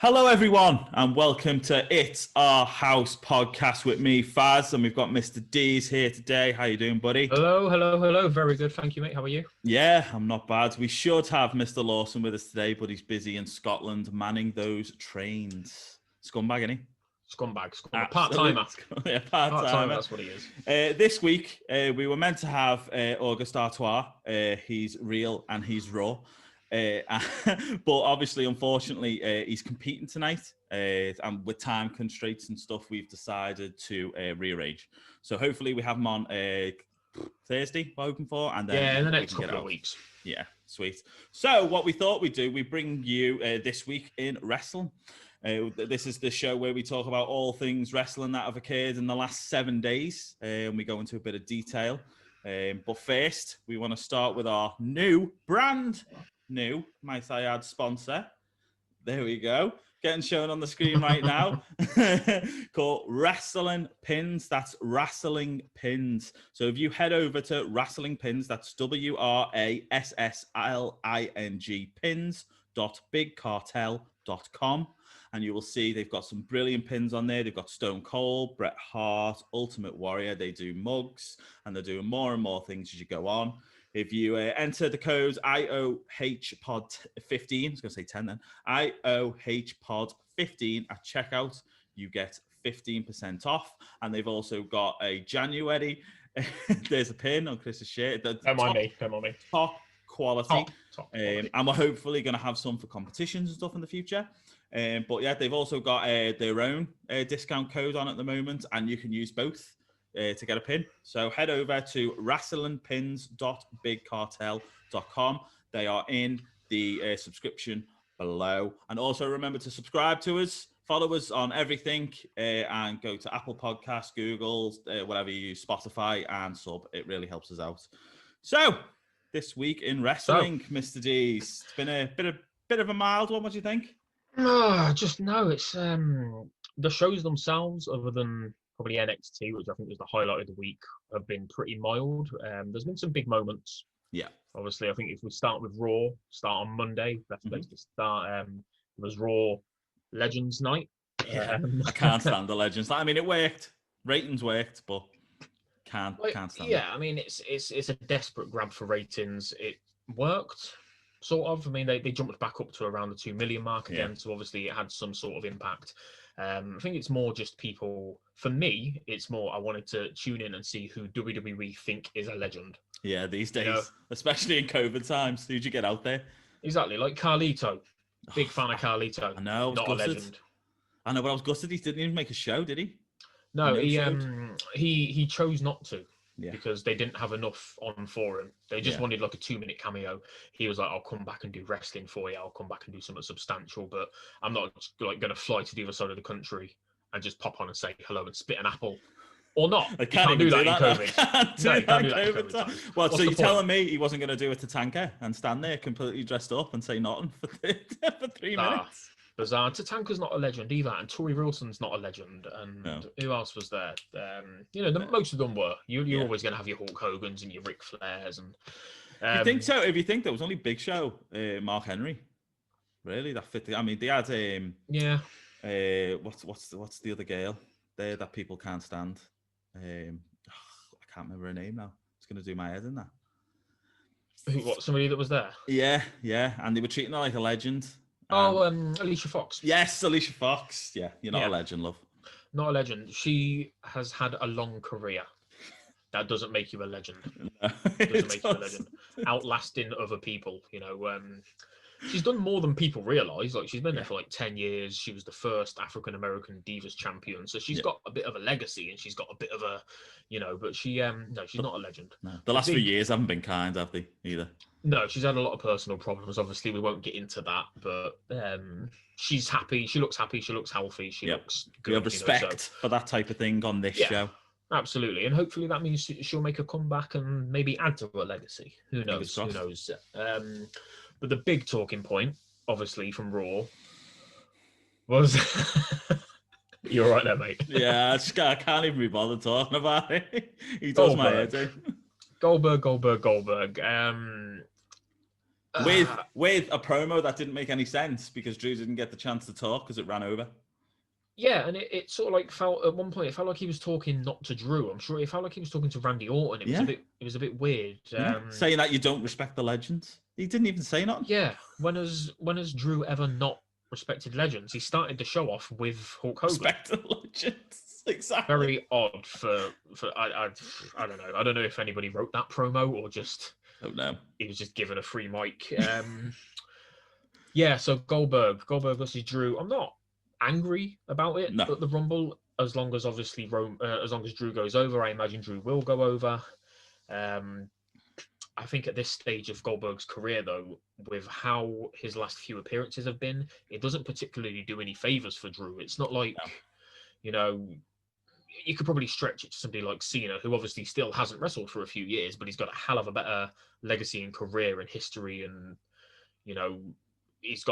Hello, everyone, and welcome to It's Our House podcast with me, Faz, and we've got Mr. D's here today. How you doing, buddy? Hello. Very good, thank you, mate. How are you? Yeah, I'm not bad. We should have Mr. Lawson with us today, but he's busy in Scotland manning those trains. Scumbag, isn't he? Scumbag. Part-timer. Yeah, part-timer. That's what he is. This week, we were meant to have August Artois. He's real and he's raw. But obviously, unfortunately, he's competing tonight, and with time constraints and stuff, we've decided to rearrange. So hopefully, we have him on Thursday. We're hoping for, and then in the next couple of weeks. Yeah, sweet. So what we thought we'd do, we bring you this week in wrestling. This is the show where we talk about all things wrestling that have occurred in the last 7 days, and we go into a bit of detail. But first, we want to start with our brand new, might I add, sponsor. There we go. Getting shown on the screen right now. Called Wrestling Pins. That's Wrestling Pins. So if you head over to Wrestling Pins, that's WRASSLING pins.bigcartel.com. And you will see they've got some brilliant pins on there. They've got Stone Cold, Bret Hart, Ultimate Warrior. They do mugs, and they're doing more and more things as you go on. If you enter the code IOHPOD15, I was going to say 10 then, IOHPOD15 at checkout, you get 15% off. And they've also got a January. There's a pin on Chris's shirt. Come on me. Top quality. Top quality. And we're hopefully going to have some for competitions and stuff in the future. But yeah, they've also got their own discount code on at the moment, and you can use both to get a pin. So head over to wrestlingpins.bigcartel.com. They are in the subscription below. And also remember to subscribe to us, follow us on everything, and go to Apple Podcasts, Google, whatever you use, Spotify, and sub. It really helps us out. So this week in wrestling, Mr. D's, it's been a bit of a mild one. What do you think? It's the shows themselves, other than probably NXT, which I think was the highlight of the week, have been pretty mild. There's been some big moments. Yeah. Obviously, I think if we start with Raw, start on Monday, best place to start. It was Raw Legends Night. I can't stand the Legends. I mean, it worked. Ratings worked, but can't stand it. I mean, it's a desperate grab for ratings. It worked. Sort of. I mean, they jumped back up to around the 2 million mark again, so obviously it had some sort of impact. I think it's more just people. For me, it's more I wanted to tune in and see who WWE think is a legend. Yeah, these days, especially in COVID times, who'd you get out there? Exactly, like Carlito. Big fan of Carlito. I know, not gutted. A legend. I know, but I was gutted. He didn't even make a show, did he? No, he chose not to. Yeah. Because they didn't have enough on for him. They just wanted like a 2-minute cameo. He was like, I'll come back and do wrestling for you. I'll come back and do something substantial, but I'm not like going to fly to the other side of the country and just pop on and say hello and spit an apple. Or not. I can't do that in COVID. Can't do that in COVID. Well, so you're telling me he wasn't going to do it to Tatanka and stand there completely dressed up and say nothing for 3 minutes? Bizarre. Tatanka's not a legend either, and Tori Wilson's not a legend. And who else was there? Most of them were. You're always going to have your Hulk Hogan's and your Ric Flairs. And you think so? If you think there was only Big Show, Mark Henry, really that fit. I mean, they had what's the other girl there that people can't stand? I can't remember her name now. It's going to do my head in that. Somebody that was there? Yeah, and they were treating her like a legend. Alicia Fox. Yes, Alicia Fox. Yeah, you're not a legend, love. Not a legend. She has had a long career. That doesn't make you a legend. No, doesn't make you a legend. Outlasting other people, she's done more than people realise. Like, she's been there for like 10 years. She was the first African-American Divas champion. So she's got a bit of a legacy, and she's got a bit of a, but she's not a legend. No. The last few years haven't been kind, have they, either? No, she's had a lot of personal problems. Obviously, we won't get into that, but she's happy. She looks happy. She looks healthy. She looks good. We have respect for that type of thing on this show. Absolutely. And hopefully that means she'll make a comeback and maybe add to her legacy. Who knows? But the big talking point, obviously, from Raw was... You're right there, mate. Yeah, I can't even be bothered talking about it. He does my head in. Goldberg. with a promo that didn't make any sense because Drew didn't get the chance to talk because it ran over. Yeah, and it sort of like felt at one point. It felt like he was talking not to Drew. I'm sure it felt like he was talking to Randy Orton. It was a bit weird. Saying that you don't respect the legends. He didn't even say nothing. Yeah, when has Drew ever not respected legends? He started the show off with Hulk Hogan. Respect the legends, exactly. Very odd for I don't know. I don't know if anybody wrote that promo or just he was just given a free mic. Yeah, so Goldberg versus Drew. I'm not angry about it at the Rumble, as long as obviously as long as Drew goes over. I imagine Drew will go over. I think at this stage of Goldberg's career, though, with how his last few appearances have been, it doesn't particularly do any favors for Drew. It's not like, you know, you could probably stretch it to somebody like Cena, who obviously still hasn't wrestled for a few years, but he's got a hell of a better legacy and career and history, and you know, he's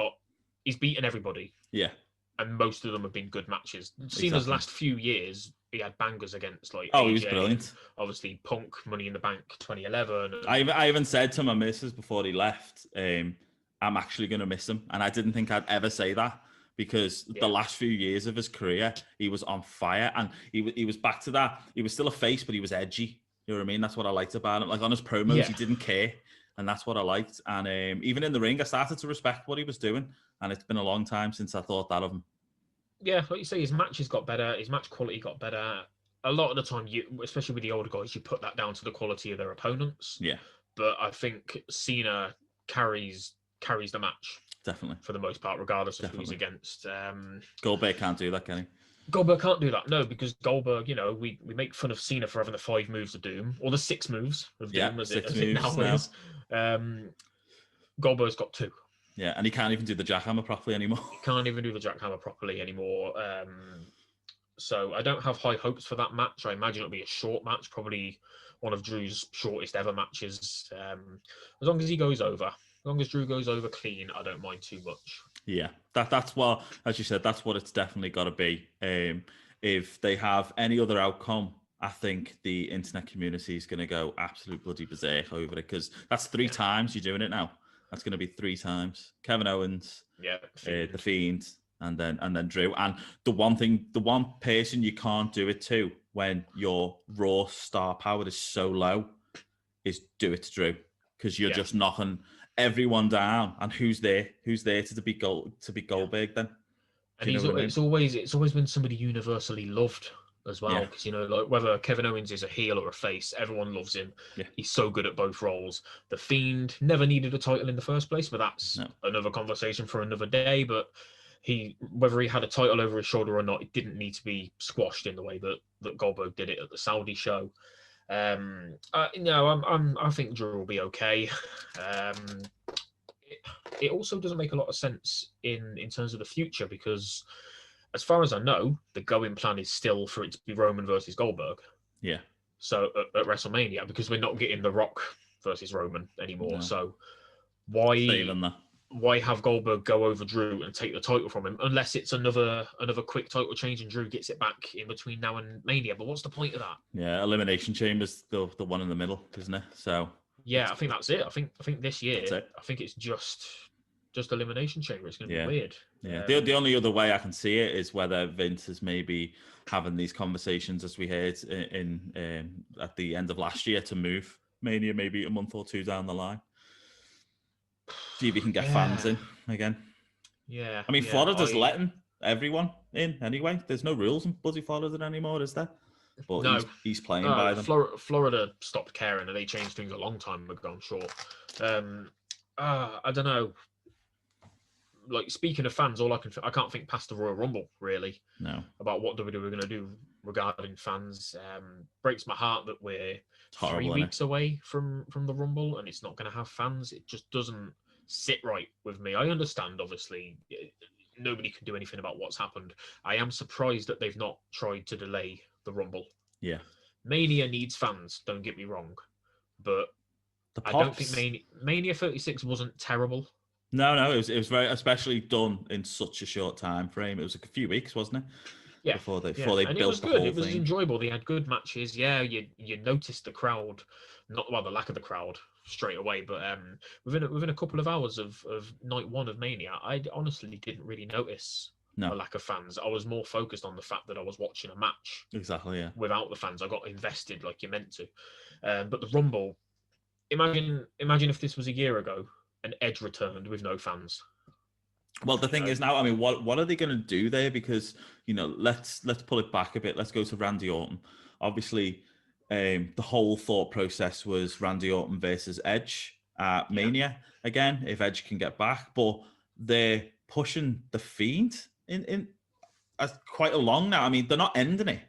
beaten everybody. Yeah. And most of them have been good matches. Cena's last few years, he had bangers against like AJ, he was brilliant. Obviously, Punk, Money in the Bank, 2011. I even said to my missus before he left, I'm actually going to miss him, and I didn't think I'd ever say that because the last few years of his career, he was on fire, and he was back to that. He was still a face, but he was edgy. You know what I mean? That's what I liked about him. Like on his promos, he didn't care. And that's what I liked. And even in the ring, I started to respect what he was doing. And it's been a long time since I thought that of him. Yeah, like you say, his matches got better. His match quality got better. A lot of the time, especially with the older guys, you put that down to the quality of their opponents. Yeah. But I think Cena carries the match. Definitely. For the most part, regardless of who he's against. Goldberg can't do that, can he? Goldberg can't do that, no, because Goldberg, you know, we make fun of Cena for having the 5 moves of Doom, or the 6 moves of Doom, as it now is. Goldberg's got 2. Yeah, and he can't even do the jackhammer properly anymore. He can't even do the jackhammer properly anymore. So I don't have high hopes for that match. I imagine it'll be a short match, probably one of Drew's shortest ever matches. As long as he goes over, as long as Drew goes over clean, I don't mind too much. Yeah, that's what, as you said, that's what it's definitely got to be. If they have any other outcome, I think the internet community is going to go absolute bloody berserk over it, because that's 3 times you're doing it now. That's going to be 3 times. Kevin Owens, The Fiend, and then Drew. And the one person you can't do it to when your Raw star power is so low is do it to Drew, because you're just knocking everyone down. And who's there to beat Goldberg then? And it's always been somebody universally loved as well, because you know, like whether Kevin Owens is a heel or a face, everyone loves him. He's so good at both roles. The Fiend never needed a title in the first place, but that's another conversation for another day. But whether he had a title over his shoulder or not, it didn't need to be squashed in the way that Goldberg did it at the Saudi show. I think Drew will be okay. It also doesn't make a lot of sense in terms of the future, because as far as I know, the going plan is still for it to be Roman versus Goldberg. Yeah. So at WrestleMania, because we're not getting The Rock versus Roman anymore. No. So why have Goldberg go over Drew and take the title from him, unless it's another quick title change and Drew gets it back in between now and Mania? But what's the point of that? Yeah, Elimination Chamber's the one in the middle, isn't it? So yeah, I think that's it. I think this year, I think it's just Elimination Chamber. It's going to be weird. Yeah, the only other way I can see it is whether Vince is maybe having these conversations, as we heard in at the end of last year, to move Mania maybe a month or 2 down the line. See if he can get fans in again. Yeah. I mean, Florida's letting everyone in anyway. There's no rules in bloody Florida anymore, is there? But no, he's playing by them. Florida stopped caring, and they changed things a long time ago, I'm sure. I don't know. Like, speaking of fans, I can't think past the Royal Rumble, really. No. About what WWE are going to do regarding fans. Breaks my heart that we're 3 weeks away from the Rumble, and it's not going to have fans. It just doesn't sit right with me. I understand, obviously, nobody can do anything about what's happened. I am surprised that they've not tried to delay the Rumble. Yeah. Mania needs fans, don't get me wrong. But I don't think Mania 36 wasn't terrible. No, it was very, especially done in such a short time frame. It was like a few weeks, wasn't it? Yeah. Before they and built it was the good. whole thing. Enjoyable. They had good matches. Yeah, you noticed the crowd, the lack of the crowd straight away. But within a couple of hours of night one of Mania, I honestly didn't really notice a lack of fans. I was more focused on the fact that I was watching a match. Exactly, yeah. Without the fans, I got invested like you're meant to. But the Rumble, imagine if this was a year ago and Edge returned with no fans. Well, the thing is now, I mean, what are they going to do there? Because, you know, let's pull it back a bit. Let's go to Randy Orton. Obviously, the whole thought process was Randy Orton versus Edge at Mania again, if Edge can get back. But they're pushing The Fiend in quite along now. I mean, they're not ending it.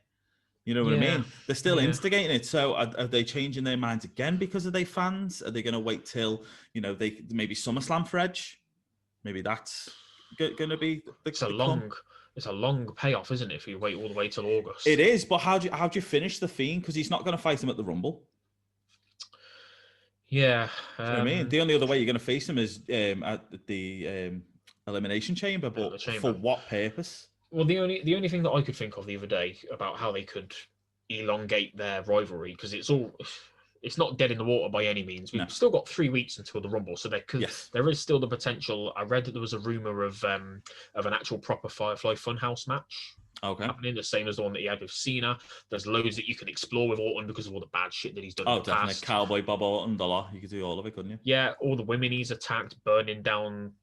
You know what I mean? They're still instigating it. So are they changing their minds again because of their fans? Are they going to wait till, you know, they maybe SummerSlam for Edge? Maybe that's going to be it's a long payoff, isn't it? If you wait all the way till August, it is. But how do you finish The Fiend? Because he's not going to fight him at the Rumble. Yeah, you know what I mean, the only other way you're going to face him is at the Elimination Chamber. But for what purpose? Well, the only thing that I could think of the other day about how they could elongate their rivalry, because it's not dead in the water by any means. We've still got 3 weeks until the Rumble, so there is still the potential. I read that there was a rumor of an actual proper Firefly Funhouse match happening, the same as the one that he had with Cena. There's loads that you can explore with Orton because of all the bad shit that he's done. Oh, definitely, Cowboy Bob Orton, the lot. You could do all of it, couldn't you? Yeah, all the women he's attacked, burning down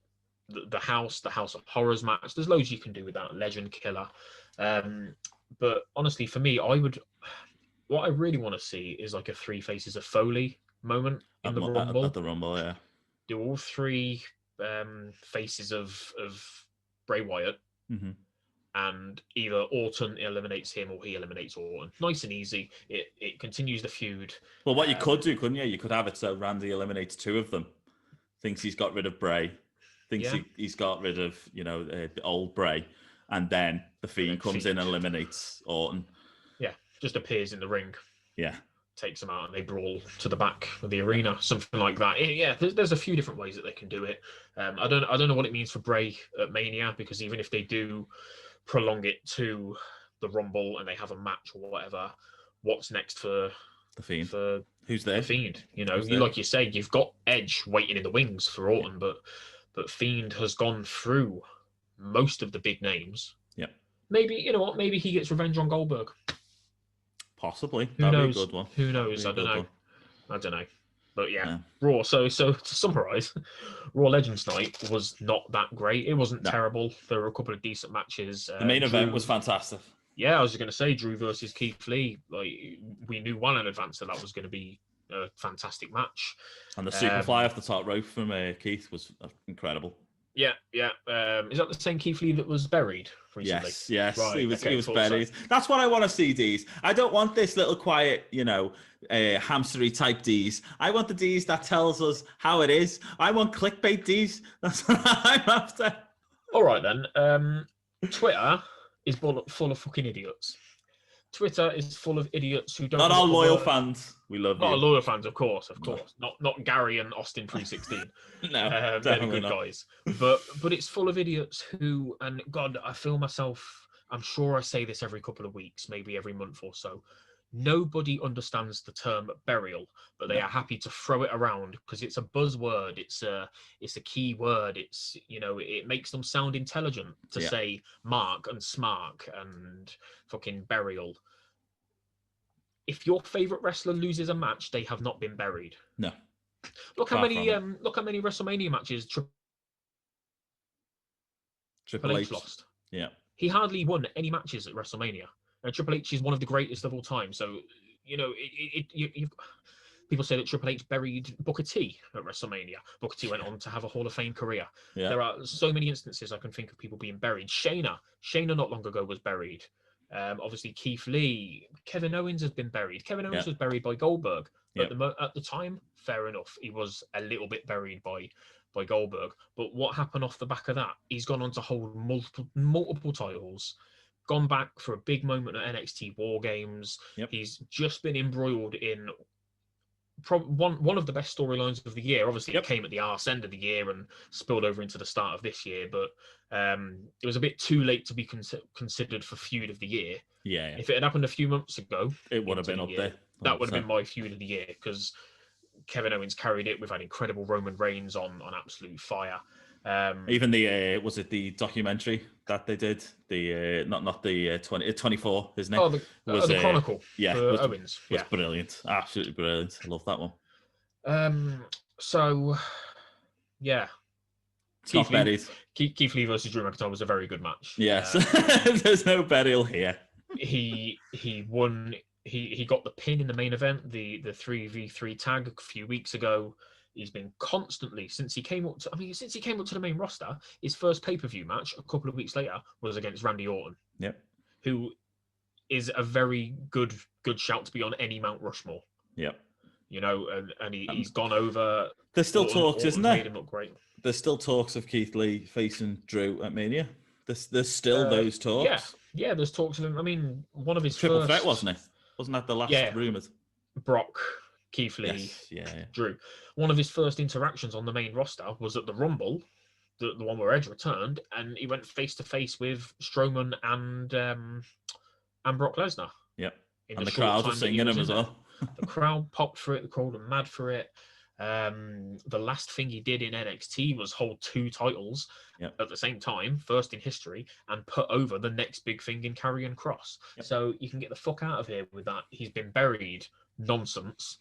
the House of Horrors match. There's loads you can do with that. Legend Killer. But honestly, for me, what I really want to see is like a Three Faces of Foley moment in the Rumble. At the Rumble, yeah. Do all three faces of Bray Wyatt, and either Orton eliminates him or he eliminates Orton. Nice and easy. It continues the feud. Well, what you could do, couldn't you? You could have it so Randy eliminates two of them. Thinks he's got rid of Bray. Thinks he's got rid of, you know, old Bray. And then the Fiend comes in and eliminates Orton. Yeah, just appears in the ring. Yeah. Takes them out and they brawl to the back of the arena, something like that. Yeah, there's a few different ways that they can do it. I don't know what it means for Bray at Mania, because even if they do prolong it to the Rumble and they have a match or whatever, what's next for the Fiend? Who's there? The Fiend. You know, like you say, you've got Edge waiting in the wings for Orton, but Fiend has gone through most of the big names. Yeah. Maybe, you know what? Maybe he gets revenge on Goldberg. Possibly. Who knows? Be a good one. Who knows? I don't know. But yeah, Raw. So to summarise, Raw Legends Night was not that great. It wasn't terrible. There were a couple of decent matches. The main event was fantastic. Yeah, I was going to say Drew versus Keith Lee. Like, we knew well in advance that was going to be a fantastic match. And the Superfly off the top rope from Keith was incredible. Yeah. Is that the same Keith Lee that was buried recently? Yes. Right, he was buried. So. That's what I want to see, D's. I don't want this little quiet, you know, hamstery type D's. I want the D's that tells us how it is. I want clickbait D's. That's what I'm after. All right, then. Twitter is full of fucking idiots. Twitter is full of idiots who don't... Not our loyal fans. We love you. Not our loyal fans, of course. Not Gary and Austin 316. No, they're the good guys. But it's full of idiots who... And God, I feel myself... I'm sure I say this every couple of weeks, maybe every month or so. Nobody understands the term burial, but they are happy to throw it around because it's a buzzword. It's a key word. It's, you know, it makes them sound intelligent to say mark and smark and fucking burial. If your favorite wrestler loses a match, they have not been buried. No. Look how many WrestleMania matches Triple H lost. Yeah. He hardly won any matches at WrestleMania. And Triple H is one of the greatest of all time. So, you know, people say that Triple H buried Booker T at WrestleMania. Booker T went on to have a Hall of Fame career. Yeah. There are so many instances I can think of people being buried. Shayna not long ago was buried. Obviously, Keith Lee. Kevin Owens has been buried. Kevin Owens was buried by Goldberg. At the time, fair enough. He was a little bit buried by Goldberg. But what happened off the back of that? He's gone on to hold multiple titles. Gone back for a big moment at NXT War Games. He's just been embroiled in one of the best storylines of the year. Obviously, it came at the arse end of the year and spilled over into the start of this year, but it was a bit too late to be considered for feud of the year. If it had happened a few months ago, it would have been up there. 100%. That would have been my feud of the year, because Kevin Owens carried it. We've had incredible Roman Reigns on absolute fire. Even the was it the documentary that they did, the not the 24, isn't it? Oh, the Chronicle for Owens. Was brilliant, absolutely brilliant. I love that one. So yeah, Keith Lee versus Drew McIntyre was a very good match. Yes, there's no burial here. He won. He got the pin in the main event, the 3v3 tag a few weeks ago. He's been constantly since he came up to the main roster. His first pay-per-view match a couple of weeks later was against Randy Orton. Yep. Who is a very good shout to be on any Mount Rushmore. Yep. You know, and he's gone over. There's still talks, isn't there? Made him look great. There's still talks of Keith Lee facing Drew at Mania. There's still those talks. Yeah, there's talks of him. I mean, one of his triple threat, wasn't it? Wasn't that the last rumours? Brock, Keith Lee, Drew. One of his first interactions on the main roster was at the Rumble, the one where Edge returned, and he went face to face with Strowman and Brock Lesnar. Yep. And the crowd was singing him as well. The crowd popped for it. The crowd were mad for it. The last thing he did in NXT was hold 2 titles at the same time, first in history, and put over the next big thing in Karrion Kross. Yep. So you can get the fuck out of here with that. He's been buried. Nonsense.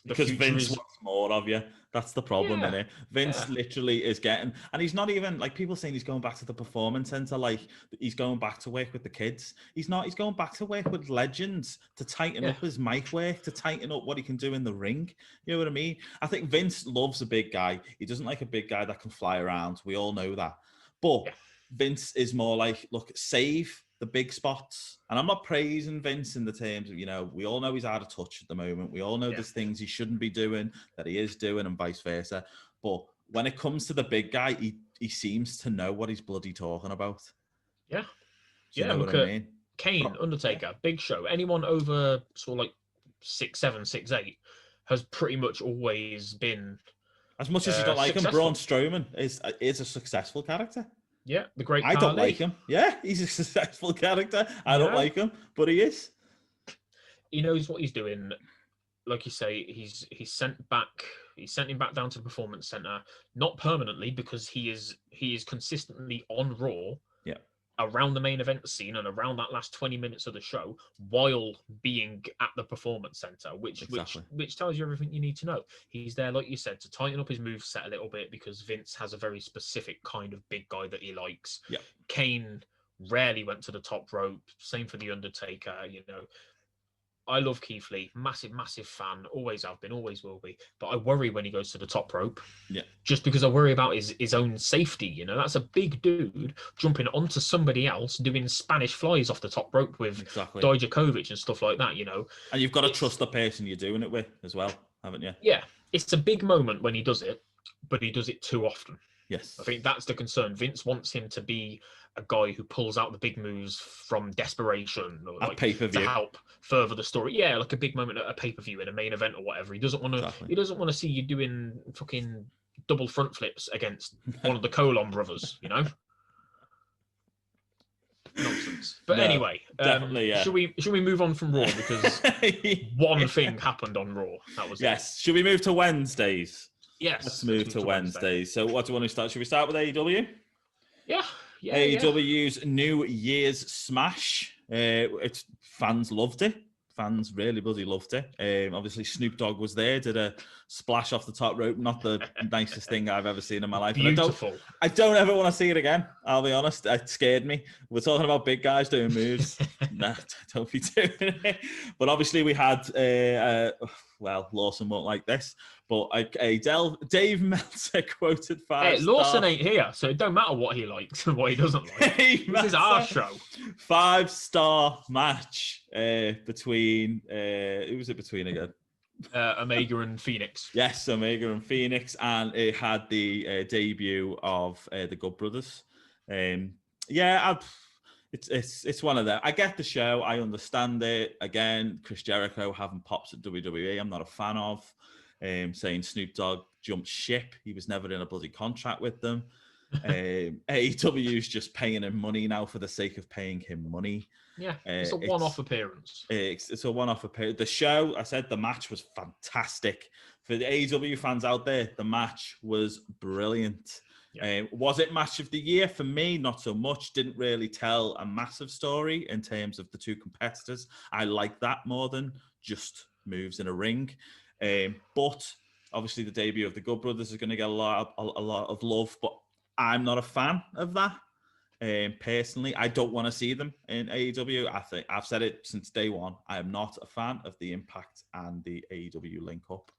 Because Vince wants more of you. That's the problem, innit? Vince literally is getting, and he's not even like people saying he's going back to the performance center, like he's going back to work with the kids. He's not. He's going back to work with legends to tighten up his mic work, to tighten up what he can do in the ring. You know what I mean? I think Vince loves a big guy. He doesn't like a big guy that can fly around. We all know that. But Vince is more like, look, save the big spots. And I'm not praising Vince in the terms of, you know, we all know he's out of touch at the moment. We all know there's things he shouldn't be doing that he is doing and vice versa. But when it comes to the big guy, he seems to know what he's bloody talking about. Yeah. Do you know what I mean? Kane, Undertaker, Big Show, anyone over sort of like 6'7", 6'8", has pretty much always been as much as you don't like him, Braun Strowman is a successful character. Yeah, the great. I don't like him. Yeah, he's a successful character. I don't like him, but he is. He knows what he's doing. Like you say, he's sent him back down to the Performance Center, not permanently because he is consistently on Raw. Yeah. Around the main event scene and around that last 20 minutes of the show, while being at the Performance Center, which tells you everything you need to know. He's there, like you said, to tighten up his moveset a little bit because Vince has a very specific kind of big guy that he likes. Yeah. Kane rarely went to the top rope. Same for The Undertaker, you know. I love Keith Lee. Massive, massive fan. Always have been, always will be. But I worry when he goes to the top rope. Yeah. Just because I worry about his own safety. You know, that's a big dude jumping onto somebody else, doing Spanish flies off the top rope with Dijakovic and stuff like that, you know. And you've got to trust the person you're doing it with as well, haven't you? Yeah. It's a big moment when he does it, but he does it too often. Yes. I think that's the concern. Vince wants him to be a guy who pulls out the big moves from desperation or like pay-per-view to help further the story. Yeah, like a big moment at a pay-per-view in a main event or whatever. He doesn't want to. He doesn't want to see you doing fucking double front flips against one of the Colon brothers. You know. Nonsense. But anyway, definitely. Yeah. Should we move on from Raw because one thing happened on Raw. That was it. Should we move to Wednesdays? Yes. Let's move to Wednesdays. So what do you want to start? Should we start with AEW? Yeah. AEW's New Year's Smash. Fans loved it. Fans really bloody loved it. Obviously, Snoop Dogg was there, did a splash off the top rope. Not the nicest thing I've ever seen in my life. Beautiful. I don't ever want to see it again. I'll be honest. It scared me. We're talking about big guys doing moves. Nah, don't be doing it. But obviously, we had, Lawson won't like this, but Dave Meltzer quoted 5 stars. Lawson ain't here, so it don't matter what he likes and what he doesn't like. This is our show. 5-star match between, who was it between again? Omega and Phoenix. Yes, Omega and Phoenix, and it had the debut of the Good Brothers. It's one of them. I get the show. I understand it. Again, Chris Jericho having pops at WWE, I'm not a fan of. Saying Snoop Dogg jumped ship. He was never in a bloody contract with them. AEW's just paying him money now for the sake of paying him money. Yeah, it's a one-off appearance. It's a one-off appearance. The show, I said, the match was fantastic. For the AEW fans out there, the match was brilliant. Yeah. Was it match of the year? For me, not so much. Didn't really tell a massive story in terms of the two competitors. I like that more than just moves in a ring. But obviously the debut of the Good Brothers is going to get a lot of love, but I'm not a fan of that. Personally, I don't want to see them in AEW. I think I've said it since day one. I am not a fan of the Impact and the AEW link up.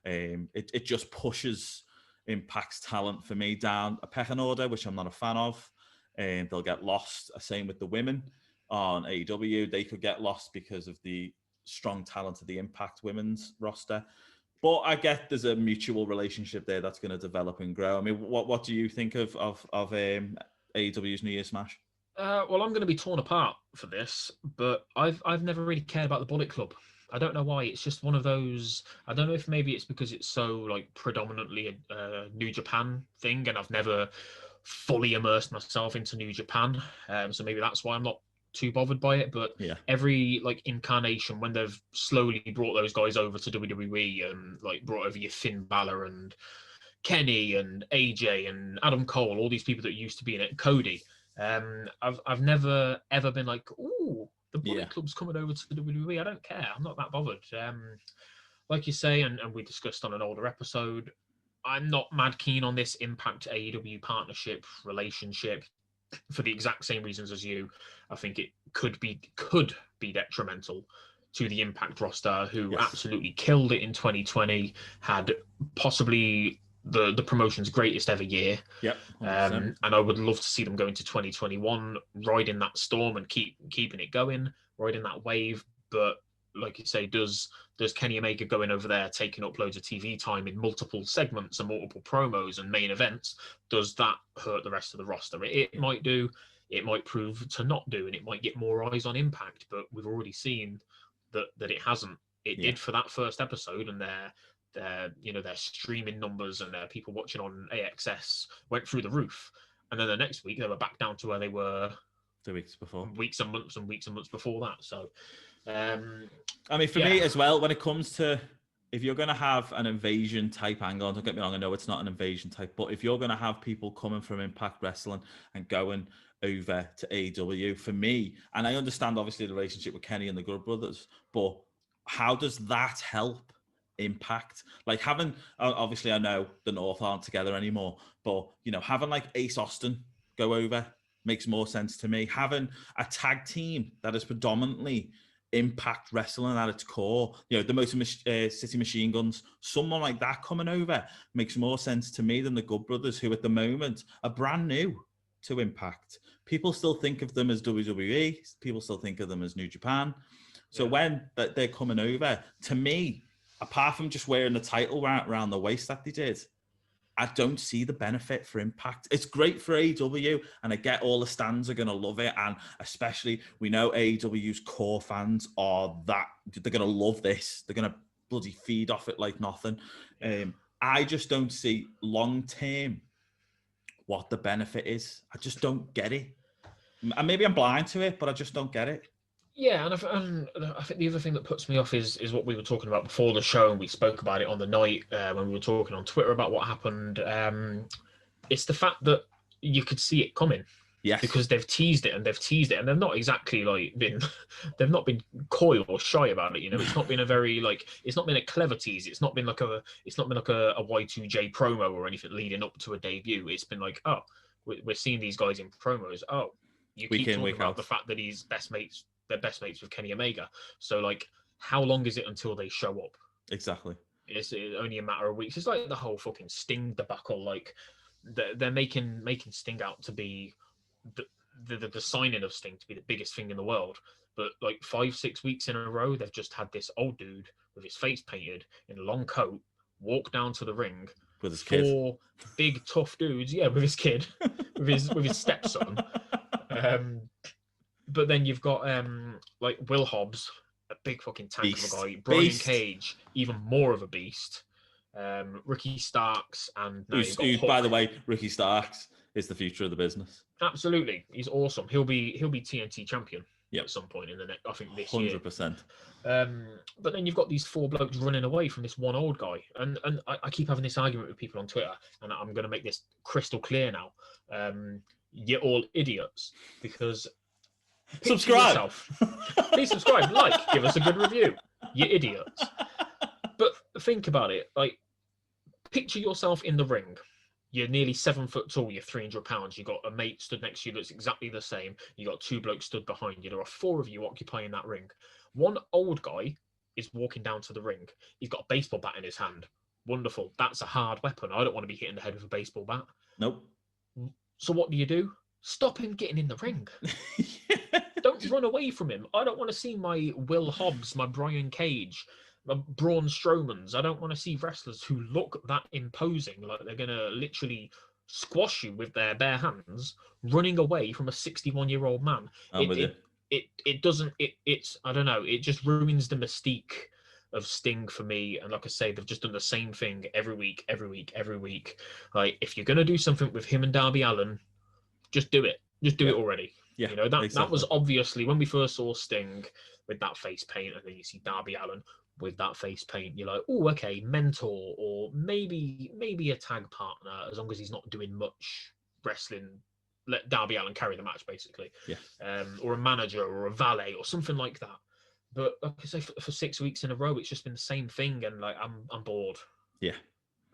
It just pushes Impact's talent for me down a pecking order, which I'm not a fan of. They'll get lost. Same with the women on AEW. They could get lost because of the strong talent of the Impact women's roster. But I get there's a mutual relationship there that's going to develop and grow. I mean, what do you think of AEW's New Year's Smash? Well, I'm going to be torn apart for this, but I've never really cared about the Bullet Club. I don't know why. It's just one of those. I don't know if maybe it's because it's so like predominantly a New Japan thing, and I've never fully immersed myself into New Japan. So maybe that's why I'm not too bothered by it. But yeah, every like incarnation when they've slowly brought those guys over to WWE and like brought over your Finn Balor and Kenny and AJ and Adam Cole, all these people that used to be in it, Cody. I've never ever been like, ooh, the Bullet Club's coming over to the WWE. I don't care. I'm not that bothered. Like you say, and we discussed on an older episode, I'm not mad keen on this Impact AEW partnership relationship for the exact same reasons as you. I think it could be detrimental to the Impact roster, who absolutely killed it in 2020, had possibly the promotion's greatest ever year. Yep. And I would love to see them go into 2021, riding that storm and keeping it going, riding that wave. But like you say, does Kenny Omega going over there, taking up loads of TV time in multiple segments and multiple promos and main events, does that hurt the rest of the roster? It might do. It might prove to not do, and it might get more eyes on Impact. But we've already seen that it hasn't. It did for that first episode, and their streaming numbers and people watching on AXS went through the roof. And then the next week they were back down to where they were 2 weeks before, weeks and months before that. So, I mean, for me as well, when it comes to, if you're going to have an invasion type angle, don't get me wrong, I know it's not an invasion type, but if you're going to have people coming from Impact Wrestling and going over to AEW, for me, and I understand obviously the relationship with Kenny and the Good Brothers, but how does that help Impact? Like having, obviously I know the North aren't together anymore, but having like Ace Austin go over makes more sense to me. Having a tag team that is predominantly Impact Wrestling at its core, the Motor City Machine Guns, someone like that coming over makes more sense to me than the Good Brothers, who at the moment are brand new to Impact. People still think of them as WWE, people still think of them as New Japan. So when they're coming over, to me, apart from just wearing the title around the waist that they did, I don't see the benefit for Impact. It's great for AEW, and I get all the stands are going to love it. And especially, we know AEW's core fans are that, they're going to love this. They're going to bloody feed off it like nothing. I just don't see long-term what the benefit is. I just don't get it. And maybe I'm blind to it, but I just don't get it. Yeah, and I think the other thing that puts me off is what we were talking about before the show, and we spoke about it on the night when we were talking on Twitter about what happened. It's the fact that you could see it coming. Yes. Because they've teased it, and they've not exactly they've not been coy or shy about it. It's not been it's not been a clever tease. It's not been like a Y2J promo or anything leading up to a debut. It's been like, oh, we're seeing these guys in promos. Oh, you keep talking about the fact that they're best mates with Kenny Omega. So like, how long is it until they show up? Exactly. It's only a matter of weeks. It's like the whole fucking Sting debacle. Like they're making Sting out to be the signing of Sting to be the biggest thing in the world. But like 5-6 weeks in a row, they've just had this old dude with his face painted in a long coat walk down to the ring with his kid. 4 big tough dudes, with his kid, with his stepson. But then you've got like Will Hobbs, a big fucking tank of a guy. Brian Cage, even more of a beast. Ricky Starks, and who's by the way, Ricky Starks is the future of the business. Absolutely, he's awesome. He'll be TNT champion Yep. at some point in the next, I think this 100%. year. 100%. But then you've got these 4 blokes running away from this one old guy, and I keep having this argument with people on Twitter, and I'm going to make this crystal clear now. You're all idiots, because subscribe. Please subscribe, like, give us a good review. You idiots. But think about it. Like, picture yourself in the ring. You're nearly 7 foot tall. You're 300 pounds. You got a mate stood next to you that's exactly the same. You got 2 blokes stood behind you. There are 4 of you occupying that ring. One old guy is walking down to the ring. He's got a baseball bat in his hand. Wonderful. That's a hard weapon. I don't want to be hitting the head with a baseball bat. Nope. So what do? Stop him getting in the ring. Don't run away from him. I don't want to see my Will Hobbs, my Brian Cage, my Braun Strowmans. I don't want to see wrestlers who look that imposing, like they're going to literally squash you with their bare hands, running away from a 61-year-old man. It's I don't know, it just ruins the mystique of Sting for me. And like I say, they've just done the same thing every week. Like, if you're going to do something with him and Darby Allin, just do it. Just do it already. Yeah, you know, that was obviously when we first saw Sting with that face paint, and then you see Darby Allin with that face paint, you're like, oh, okay, mentor, or maybe a tag partner, as long as he's not doing much wrestling. Let Darby Allin carry the match, basically. Yeah. Or a manager or a valet or something like that. But like I say, for 6 weeks in a row, it's just been the same thing, and like I'm bored. Yeah.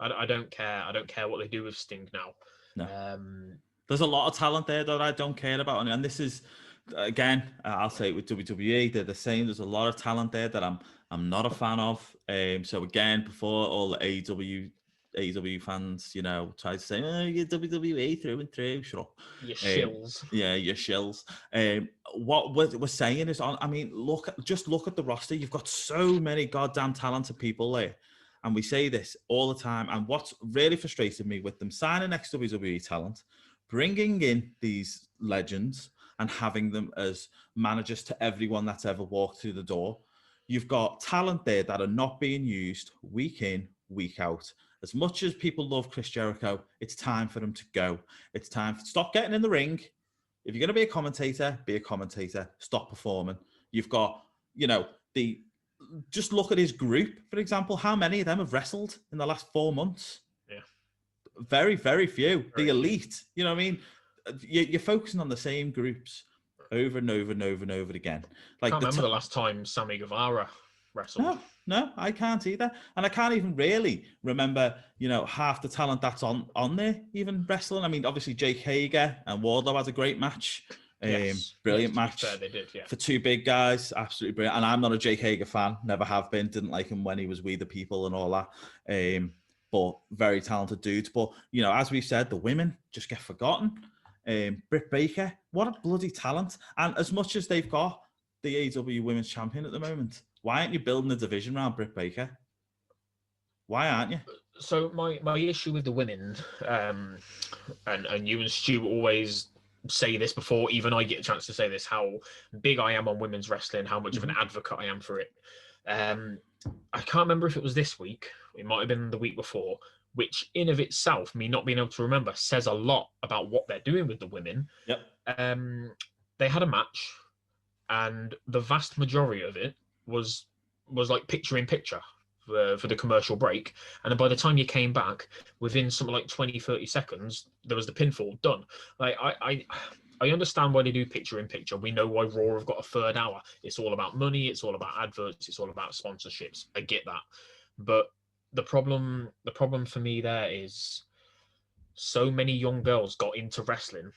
I don't care. I don't care what they do with Sting now. No. There's a lot of talent there that I don't care about, and this is, again, I'll say it with WWE, they're the same. There's a lot of talent there that I'm not a fan of. So again, before all the AEW fans, you know, try to say, oh, you're WWE through and through, shut up. You shills. Yeah, you shills. What we're saying is, I mean, just look at the roster. You've got so many goddamn talented people there. And we say this all the time. And what's really frustrated me with them signing ex-WWE talent, bringing in these legends and having them as managers to everyone that's ever walked through the door. You've got talent there that are not being used week in, week out. As much as people love Chris Jericho, it's time for them to go. It's time to stop getting in the ring. If you're going to be a commentator, stop performing. You've got, you know, just look at his group, for example. How many of them have wrestled in the last 4 months? Yeah. Very, very few. The elite, you know what I mean? You're focusing on the same groups over and over and over and over again. Like, I can't remember the last time Sammy Guevara wrestled. No, I can't either. And I can't even really remember, you know, half the talent that's on there, even wrestling. I mean, obviously Jake Hager and Wardlow had a great match. Brilliant match. Fair, they did, yeah. For 2 big guys, absolutely brilliant. And I'm not a Jake Hager fan, never have been. Didn't like him when he was We the People and all that. But very talented dudes. But, you know, as we've said, the women just get forgotten. Britt Baker, what a bloody talent. And as much as they've got the AEW Women's Champion at the moment, why aren't you building a division around Britt Baker? Why aren't you? So my issue with the women, and you and Stu always say this before even I get a chance to say this, how big I am on women's wrestling, how much of an advocate I am for it. I can't remember if it was this week, it might have been the week before, which in of itself, me not being able to remember, says a lot about what they're doing with the women. Yep. They had a match, and the vast majority of it was like picture in picture for the commercial break. And then by the time you came back, within something like 20, 30 seconds, there was the pinfall done. Like, I understand why they do picture in picture. We know why Raw have got a 3rd hour. It's all about money. It's all about adverts. It's all about sponsorships. I get that. But the problem for me there is so many young girls got into wrestling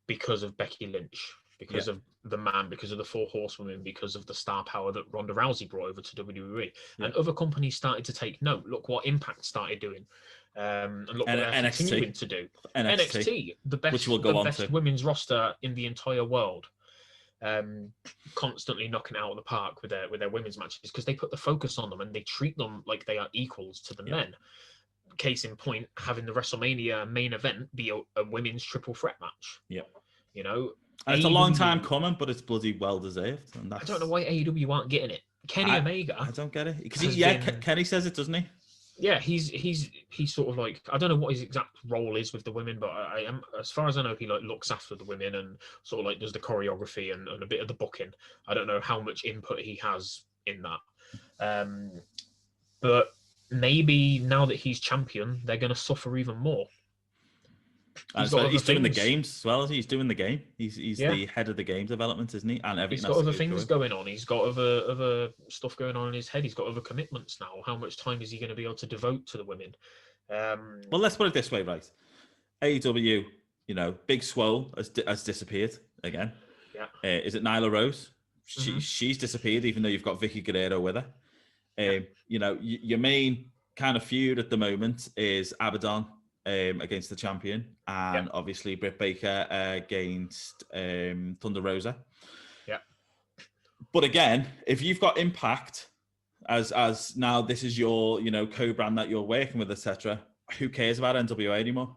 because of Becky Lynch, because of the man, because of the 4 Horsewomen, because of the star power that Ronda Rousey brought over to WWE. And other companies started to take note. Look what Impact started doing. And look what they're continuing to do. NXT, the best women's roster in the entire world. Constantly knocking it out of the park with their women's matches, because they put the focus on them and they treat them like they are equals to the men. Case in point, having the WrestleMania main event be a women's triple threat match. Yeah. You know, and it's a long time coming, but it's bloody well deserved. And I don't know why AEW aren't getting it. Kenny Omega. I don't get it. Because Kenny says it, doesn't he? yeah, he's sort of like, I don't know what his exact role is with the women, but I am, as far as I know, he like looks after the women and sort of like does the choreography and a bit of the booking. I don't know how much input he has in that, but maybe now that he's champion, they're going to suffer even more. He's doing the games as well. He's doing the game. He's the head of the game development, isn't he? And everything. He's got other things going on. He's got other stuff going on in his head. He's got other commitments now. How much time is he going to be able to devote to the women? Well, let's put it this way, right? AEW, Big Swole has disappeared again. Yeah. Is it Nyla Rose? She's disappeared, even though you've got Vicky Guerrero with her. Your main kind of feud at the moment is Abaddon against the champion, and obviously Britt Baker against Thunder Rosa. Yeah. But again, if you've got Impact as now this is your co-brand that you're working with, etc., who cares about NWA anymore?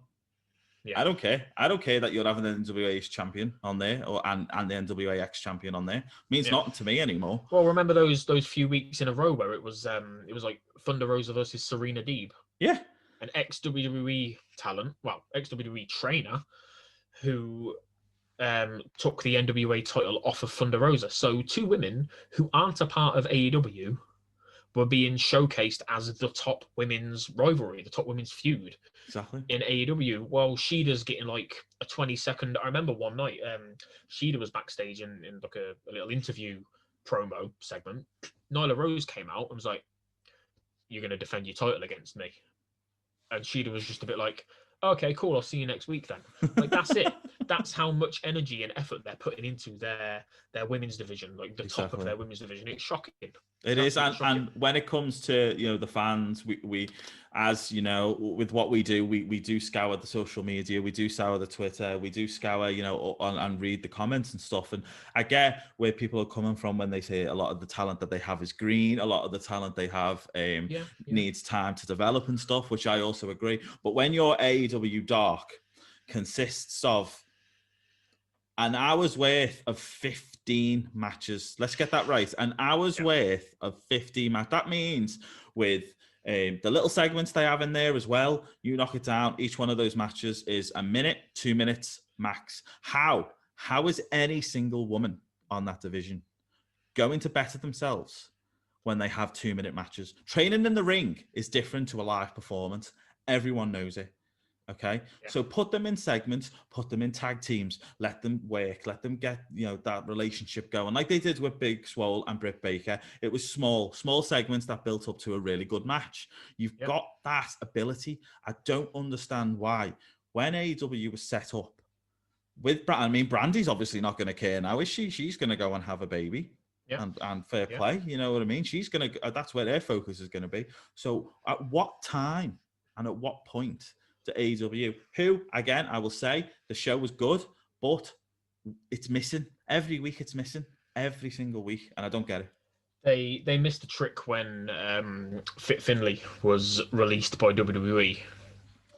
Yeah. I don't care. I don't care that you're having the NWA champion on there and the NWA X champion on there. It means nothing to me anymore. Well, remember those few weeks in a row where it was like Thunder Rosa versus Serena Deeb. Yeah. An ex-WWE talent, ex-WWE trainer who took the NWA title off of Thunder Rosa. So two women who aren't a part of AEW were being showcased as the top women's rivalry, the top women's feud. Exactly. In AEW. Well, Shida's getting like a 20-second. I remember one night, Shida was backstage in like a little interview promo segment. Nyla Rose came out and was like, "You're going to defend your title against me." And Shida was just a bit like, "Okay, cool. I'll see you next week then." Like, that's it. That's how much energy and effort they're putting into their women's division, like the top of their women's division. It's shocking. It is, and when it comes to the fans, we as with what we do, we do scour the social media, we do scour the Twitter, we do scour and read the comments and stuff. And I get where people are coming from when they say a lot of the talent that they have is green, a lot of the talent they have needs time to develop and stuff, which I also agree. But when your AEW Dark consists of an hour's worth of 15 matches. Let's get that right. An hour's worth of 15 matches. That means with the little segments they have in there as well, you knock it down. Each one of those matches is a minute, 2 minutes max. How is any single woman on that division going to better themselves when they have 2-minute matches? Training in the ring is different to a live performance. Everyone knows it. Okay, so put them in segments, put them in tag teams, let them work, let them get that relationship going, like they did with Big Swole and Britt Baker. It was small segments that built up to a really good match. You've got that ability. I don't understand why, when AEW was set up with Brandy's obviously not going to care now, is she? She's going to go and have a baby. And fair play, you know what I mean? She's going to, that's where their focus is going to be. So at what time and at what point to AEW, who, again, I will say the show was good, but it's missing. Every week it's missing. Every single week. And I don't get it. They missed a trick when Fit Finlay was released by WWE.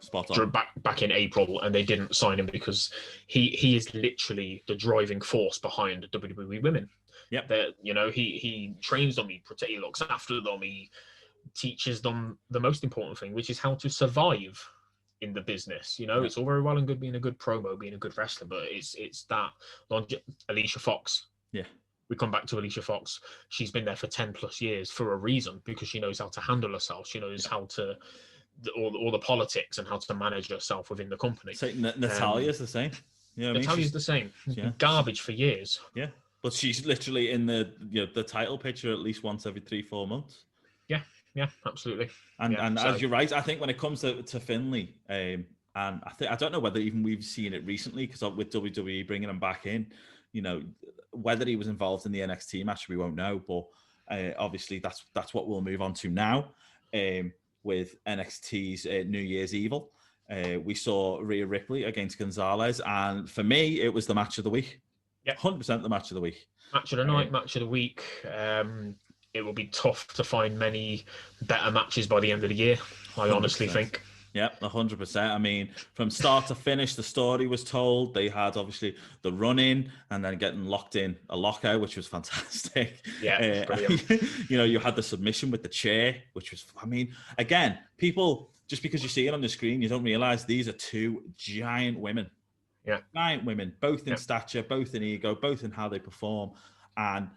Spot on. Back in April, and they didn't sign him because he is literally the driving force behind WWE women. Yep. That he trains them, he looks after them, he teaches them the most important thing, which is how to survive in the business. It's all very well and good being a good promo, being a good wrestler, but it's that Alicia Fox. Yeah. We come back to Alicia Fox. She's been there for 10 plus years for a reason, because she knows how to handle herself. She knows how to all the politics and how to manage herself within the company. So Natalia's the same. Natalia's the same. Garbage for years. Yeah. But she's literally in the title picture at least once every 3-4 months. Yeah, absolutely. And as you're right, I think when it comes to Finlay, and I don't know whether even we've seen it recently, because with WWE bringing him back in, whether he was involved in the NXT match, we won't know. But obviously, that's what we'll move on to now with NXT's New Year's Evil. We saw Rhea Ripley against Gonzalez, and for me, it was the match of the week. Yeah, 100% the match of the week. Match of the night, match of the week. It will be tough to find many better matches by the end of the year, I honestly think. Yep, 100%. I mean, from start to finish, the story was told. They had obviously the run-in and then getting locked in a locker, which was fantastic. Yeah, brilliant. You had the submission with the chair, which was, I mean, again, people, just because you see it on the screen, you don't realize these are two giant women. Yeah. Giant women, both in stature, both in ego, both in how they perform. And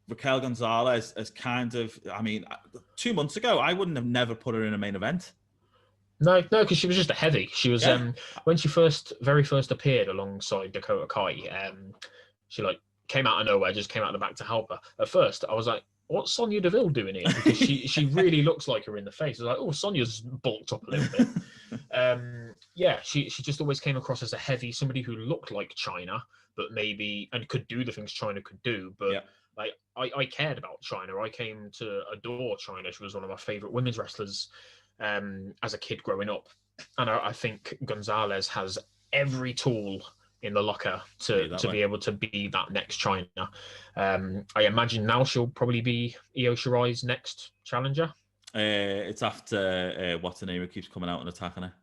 Raquel Gonzalez has kind of, I mean, 2 months ago, I wouldn't have never put her in a main event. No, because she was just a heavy. She was when she very first appeared alongside Dakota Kai. She like came out of nowhere, just came out of the back to help her. At first, I was like, "What's Sonya Deville doing here?" Because she really looks like her in the face. I was like, "Oh, Sonya's bulked up a little bit." She just always came across as a heavy, somebody who looked like China, but maybe and could do the things China could do, but. Like I cared about China. I came to adore China. She was one of my favorite women's wrestlers as a kid growing up. And I think Gonzalez has every tool in the locker to be able to be that next China. I imagine now she'll probably be Io Shirai's next challenger. It's after what's her name? It keeps coming out and attacking her.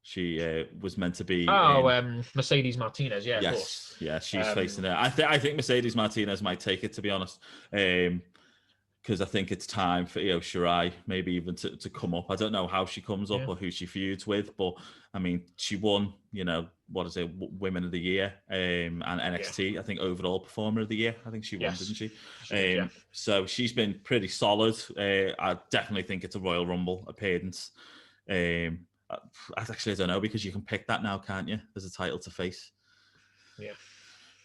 She was meant to be. Mercedes Martinez. Yeah, yes, of course. Yeah, she's facing it. I think Mercedes Martinez might take it, to be honest, because I think it's time for Io Shirai maybe even to come up. I don't know how she comes up or who she feuds with, but I mean, she won. Women of the Year and NXT. I think overall performer of the year. I think she won, didn't she? So she's been pretty solid. I definitely think it's a Royal Rumble appearance. I don't know, because you can pick that now, can't you? There's a title to face. Yeah.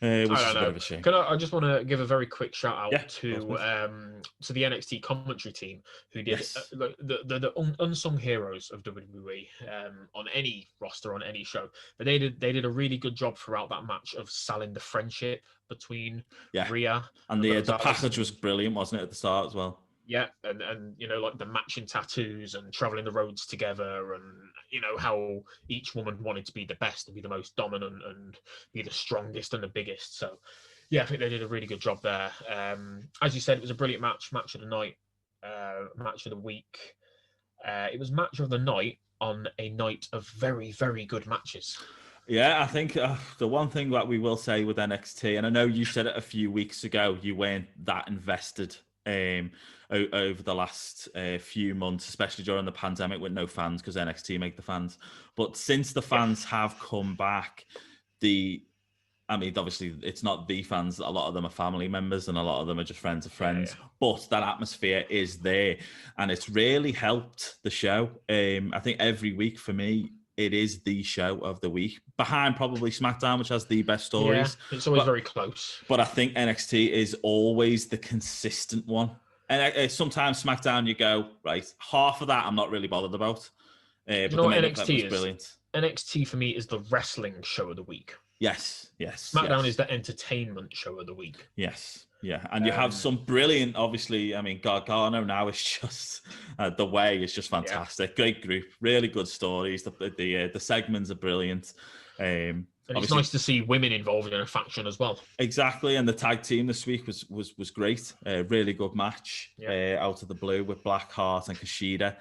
Which is a bit of a shame. I just want to give a very quick shout out to the NXT commentary team who did the unsung heroes of WWE on any roster, on any show. But they did a really good job throughout that match of selling the friendship between Rhea and the package was brilliant, wasn't it, at the start as well? Yeah, and like the matching tattoos and traveling the roads together, and how each woman wanted to be the best and be the most dominant and be the strongest and the biggest. So yeah, I think they did a really good job there. As you said, it was a brilliant match of the night, match of the week. It was match of the night on a night of very, very good matches. Yeah, I think the one thing that we will say with NXT, and I know you said it a few weeks ago, you weren't that invested over the last few months, especially during the pandemic with no fans, because NXT make the fans. But since the fans have come back, obviously it's not the fans. A lot of them are family members and a lot of them are just friends of friends. Yeah. But that atmosphere is there and it's really helped the show. I think every week for me, it is the show of the week, behind probably SmackDown, which has the best stories. Yeah, it's always very close. But I think NXT is always the consistent one. And sometimes SmackDown, you go, right, half of that I'm not really bothered about. But what NXT is? Brilliant. NXT for me is the wrestling show of the week. Yes. SmackDown is the entertainment show of the week. Yes. Yeah, and you have some brilliant, obviously, Gargano now is just, The Way is just fantastic. Yeah. Great group, really good stories. The segments are brilliant. And it's nice to see women involved in a faction as well. Exactly, and the tag team this week was great. Really good match out of the blue with Blackheart and Kushida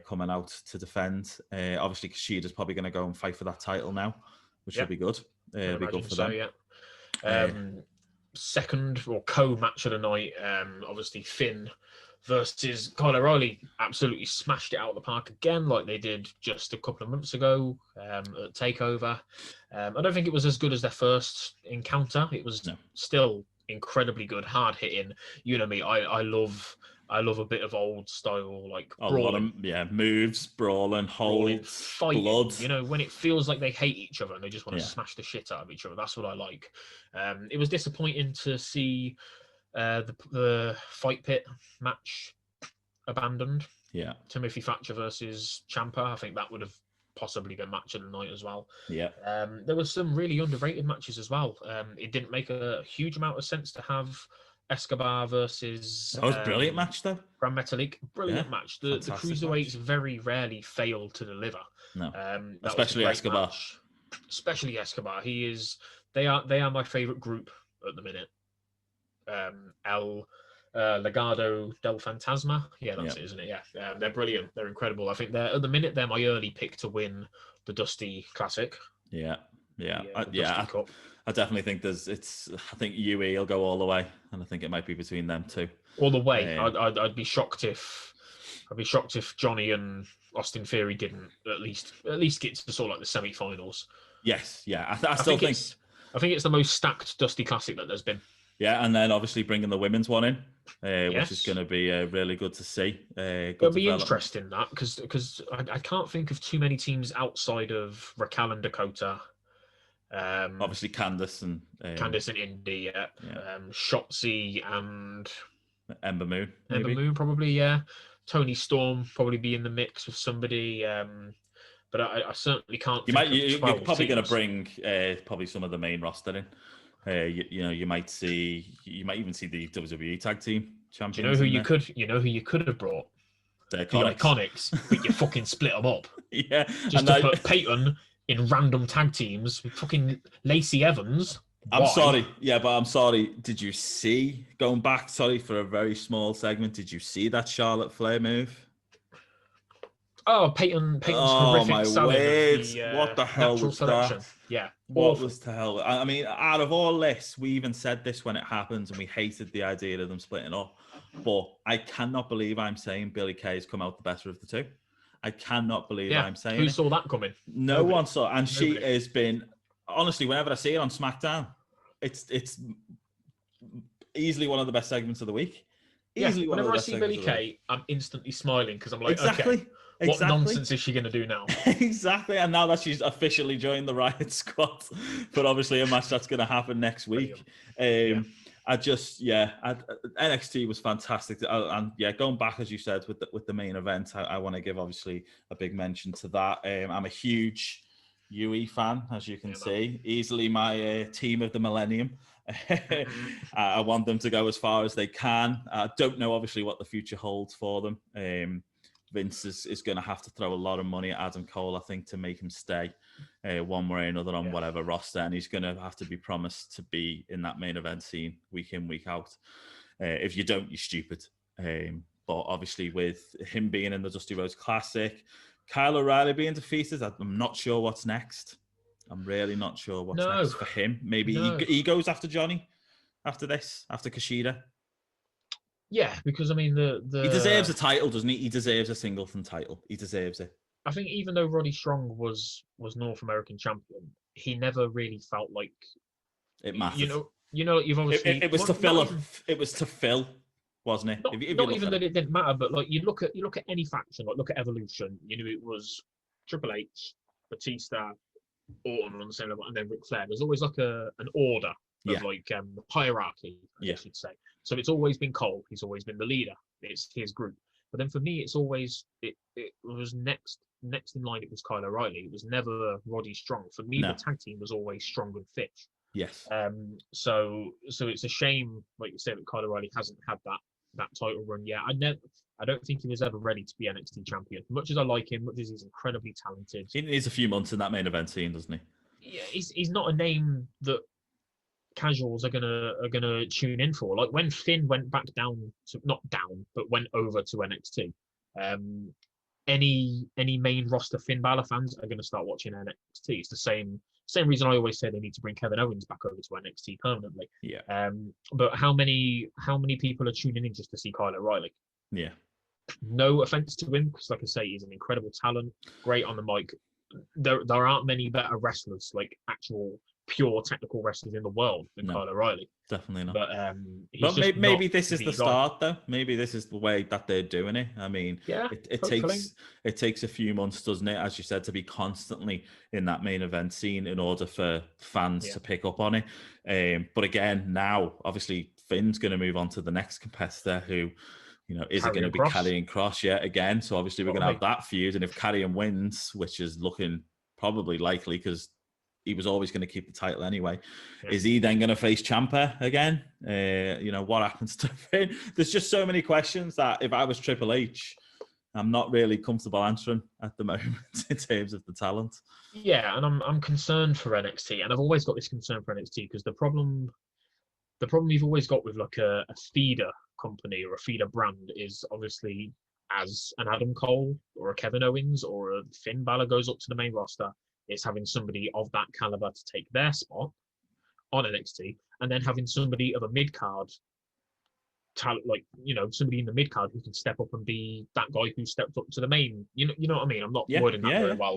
coming out to defend. Obviously, Kushida's probably going to go and fight for that title now, which will be good. Be good for them. Second or co-match of the night, obviously Finn versus Kyle O'Reilly absolutely smashed it out of the park again, like they did just a couple of months ago at TakeOver. I don't think it was as good as their first encounter. It was still incredibly good, hard hitting. You know me, I love a bit of old style, like brawling. Moves, brawling, holds, fighting, blood. When it feels like they hate each other and they just want to smash the shit out of each other. That's what I like. It was disappointing to see the Fight Pit match abandoned. Yeah. Timothy Thatcher versus Ciampa. I think that would have possibly been match of the night as well. Yeah. There was some really underrated matches as well. It didn't make a huge amount of sense to have Escobar versus... That was a brilliant match, though. Grand Metalik. Brilliant match. The cruiserweights very rarely fail to deliver. No. Especially Escobar. Match. Especially Escobar. They are my favourite group at the minute. Legado del Fantasma. Yeah, that's it, isn't it? Yeah, they're brilliant. They're incredible. I think they're at the minute they're my early pick to win the Dusty Classic. Dusty Cup. I definitely think I think UE will go all the way, and I think it might be between them two. All the way. I'd be shocked if Johnny and Austin Theory didn't at least get to sort of like the semi-finals. Yes, yeah. I think it's the most stacked Dusty Classic that there's been. Yeah, and then obviously bringing the women's one in, which is going to be really good to see. It'll be interesting that because I can't think of too many teams outside of Raquel and Dakota. Obviously Candice and Indy, Shotzi and Ember Moon. Ember Moon probably, yeah. Tony Storm probably be in the mix with somebody. But I certainly can't. You're probably going to bring probably some of the main roster in. You might even see the WWE Tag Team Champions. You know who you could have brought? The Iconics, but you fucking split them up. Yeah, just to put Peyton in random tag teams with fucking Lacey Evans. I'm sorry. Did you see, going back, for a very small segment, did you see that Charlotte Flair move? Oh, Peyton's horrific my words. What the hell was selection. That? Yeah. What was the hell? I mean, out of all this, we even said this when it happened, and we hated the idea of them splitting up. But I cannot believe I'm saying Billie Kay has come out the better of the two. I cannot believe I'm saying Who saw that coming? No one saw. And she has been, honestly, whenever I see it on SmackDown, it's easily one of the best segments of the week. Whenever I see Billie Kay, I'm instantly smiling because I'm like, okay. What nonsense is she going to do now? Exactly. And now that she's officially joined the Riot Squad, but obviously a match that's going to happen next week. NXT was fantastic. And going back, as you said, with the main event, I want to give obviously a big mention to that. I'm a huge UE fan, as you can see. Easily my team of the millennium. I want them to go as far as they can. I don't know, obviously, what the future holds for them. Vince is going to have to throw a lot of money at Adam Cole, I think, to make him stay one way or another on whatever roster. And he's going to have to be promised to be in that main event scene week in, week out. If you don't, you're stupid. But obviously with him being in the Dusty Rhodes Classic, Kyle O'Reilly being defeated, I'm not sure what's next. I'm really not sure what's next for him. Maybe he goes after Johnny after this, after Kushida. Yeah, because I mean he deserves a title, doesn't he? He deserves a singleton title. He deserves it. I think even though Roddy Strong was North American champion, he never really felt like it mattered. You know, you've obviously it was to fill. It was to fill, wasn't it? Not even that it didn't matter, but like you look at any faction, like look at Evolution. It was Triple H, Batista, Orton on the same level, and then Ric Flair. There's always like an order of hierarchy, I guess you'd say. So it's always been Cole. He's always been the leader. It's his group. But then for me, it's always it was next in line. It was Kyle O'Reilly. It was never Roddy Strong. For me, the tag team was always Strong and Fitch. Yes. So it's a shame, like you said, that Kyle O'Reilly hasn't had that title run yet. I don't think he was ever ready to be NXT champion. Much as I like him, much as he's incredibly talented, he needs a few months in that main event scene, doesn't he? Yeah, he's not a name that casuals are gonna tune in for. Like when Finn went back went over to NXT. Any main roster Finn Balor fans are gonna start watching NXT. It's the same reason I always say they need to bring Kevin Owens back over to NXT permanently. Yeah. But how many people are tuning in just to see Kyle O'Reilly? Yeah. No offense to him, because like I say, he's an incredible talent, great on the mic. There aren't many better wrestlers, like actual pure technical wrestlers in the world than Kyle O'Reilly. Definitely not. But maybe this is the start, though. Maybe this is the way that they're doing it. I mean, it takes a few months, doesn't it, as you said, to be constantly in that main event scene in order for fans to pick up on it. But again, now obviously Finn's going to move on to the next competitor who, is it going to be Karrion Kross yet again? So obviously we're going to have that feud, and if Karrion wins, which is looking probably likely because he was always going to keep the title anyway. Yeah. Is he then going to face Ciampa again? What happens to Finn? There's just so many questions that if I was Triple H, I'm not really comfortable answering at the moment in terms of the talent. Yeah, and I'm concerned for NXT, and I've always got this concern for NXT because the problem the problem you've always got with like a feeder company or a feeder brand is obviously as an Adam Cole or a Kevin Owens or a Finn Balor goes up to the main roster, it's having somebody of that caliber to take their spot on NXT, and then having somebody of a mid card talent, like somebody in the mid card who can step up and be that guy who stepped up to the main. You know what I mean? I'm not wording that very well,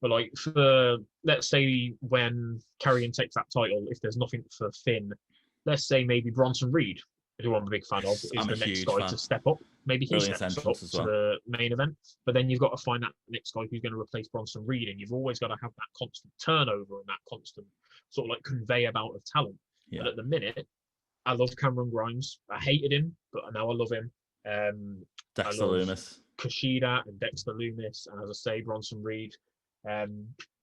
but like for let's say when Karrion takes that title, if there's nothing for Finn, let's say maybe Bronson Reed, who I'm a big fan of, is the next guy to step up. Maybe he steps up to the main event, but then you've got to find that next guy who's going to replace Bronson Reed, and you've always got to have that constant turnover and that constant sort of like conveyor belt of talent. But at the minute, I love Cameron Grimes. I hated him, but now I love him. Dexter Lumis, Kushida, and Dexter Lumis, and as I say, Bronson Reed.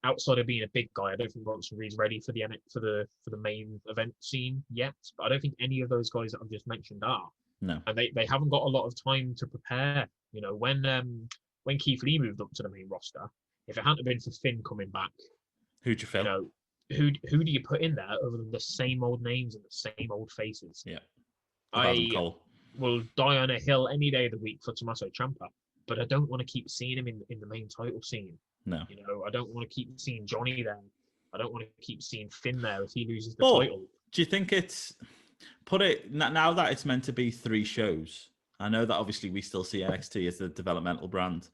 Outside of being a big guy, I don't think Bronson Reed's ready for the main event scene yet. But I don't think any of those guys that I've just mentioned are. No, and they haven't got a lot of time to prepare. When Keith Lee moved up to the main roster, if it hadn't been for Finn coming back, who'd you fill? Who do you put in there other than the same old names and the same old faces? Yeah, I will die on a hill any day of the week for Tommaso Ciampa, but I don't want to keep seeing him in the main title scene. No, I don't want to keep seeing Johnny there. I don't want to keep seeing Finn there if he loses the title. Do you think now that it's meant to be 3 shows? I know that obviously we still see NXT as the developmental brand,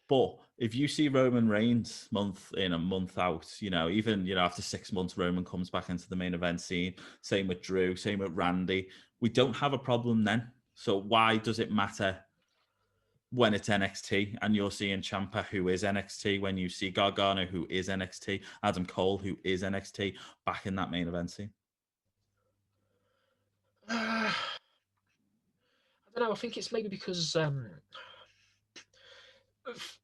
but if you see Roman Reigns month in and month out, even after 6 months, Roman comes back into the main event scene. Same with Drew, same with Randy. We don't have a problem then. So why does it matter when it's NXT and you're seeing Ciampa, who is NXT, when you see Gargano, who is NXT, Adam Cole, who is NXT, back in that main event scene? I don't know. I think it's maybe because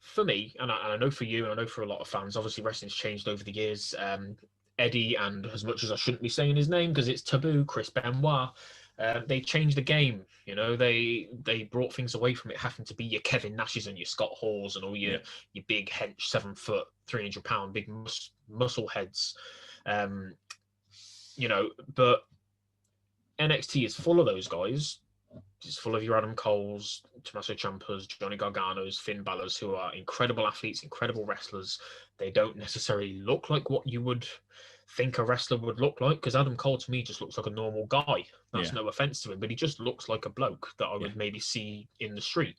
for me, and I know for you, and I know for a lot of fans, obviously wrestling's changed over the years. Eddie, and as much as I shouldn't be saying his name because it's taboo, Chris Benoit, they changed the game. They brought things away from it having to be your Kevin Nashes and your Scott Halls and all your big hench 7 foot 300 pound big muscle heads. But NXT is full of those guys. It's full of your Adam Coles, Tommaso Ciampas, Johnny Garganos, Finn Balor's, who are incredible athletes, incredible wrestlers. They don't necessarily look like what you would think a wrestler would look like, because Adam Cole to me just looks like a normal guy. That's no offense to him, but he just looks like a bloke that I would maybe see in the street.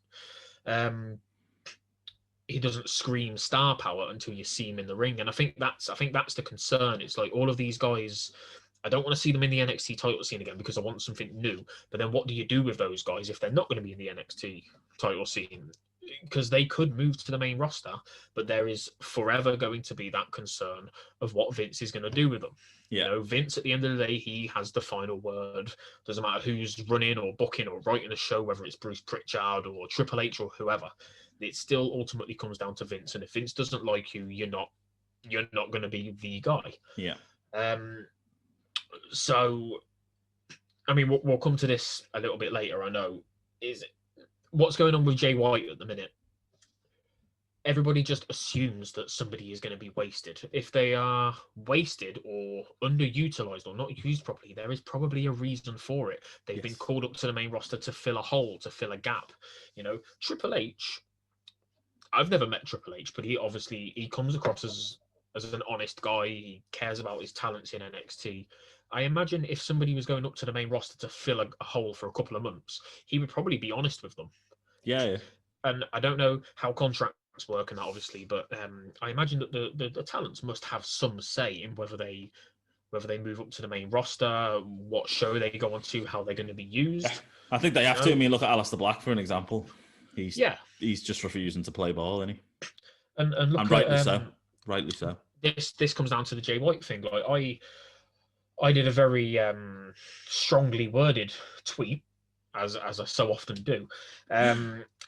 He doesn't scream star power until you see him in the ring, and I think that's the concern. It's like all of these guys, I don't want to see them in the NXT title scene again because I want something new. But then what do you do with those guys if they're not going to be in the NXT title scene? Because they could move to the main roster, but there is forever going to be that concern of what Vince is going to do with them. Vince, at the end of the day, he has the final word. Doesn't matter who's running or booking or writing a show, whether it's Bruce Pritchard or Triple H or whoever. It still ultimately comes down to Vince. And if Vince doesn't like you, you're not going to be the guy. Yeah. So, I mean, we'll come to this a little bit later, I know. Is what's going on with Jay White at the minute? Everybody just assumes that somebody is going to be wasted. If they are wasted or underutilized or not used properly, there is probably a reason for it. They've been called up to the main roster to fill a hole, to fill a gap. Triple H, I've never met Triple H, but he comes across as an honest guy. He cares about his talents in NXT. I imagine if somebody was going up to the main roster to fill a hole for a couple of months, he would probably be honest with them. Yeah. And I don't know how contracts work and that, obviously, but I imagine that the talents must have some say in whether they move up to the main roster, what show they go on to, how they're going to be used. I think they have to. I mean, look at Aleister Black for an example. He's just refusing to play ball, isn't he? And look, rightly so. This comes down to the Jay White thing. Like I did a very strongly worded tweet, as I so often do,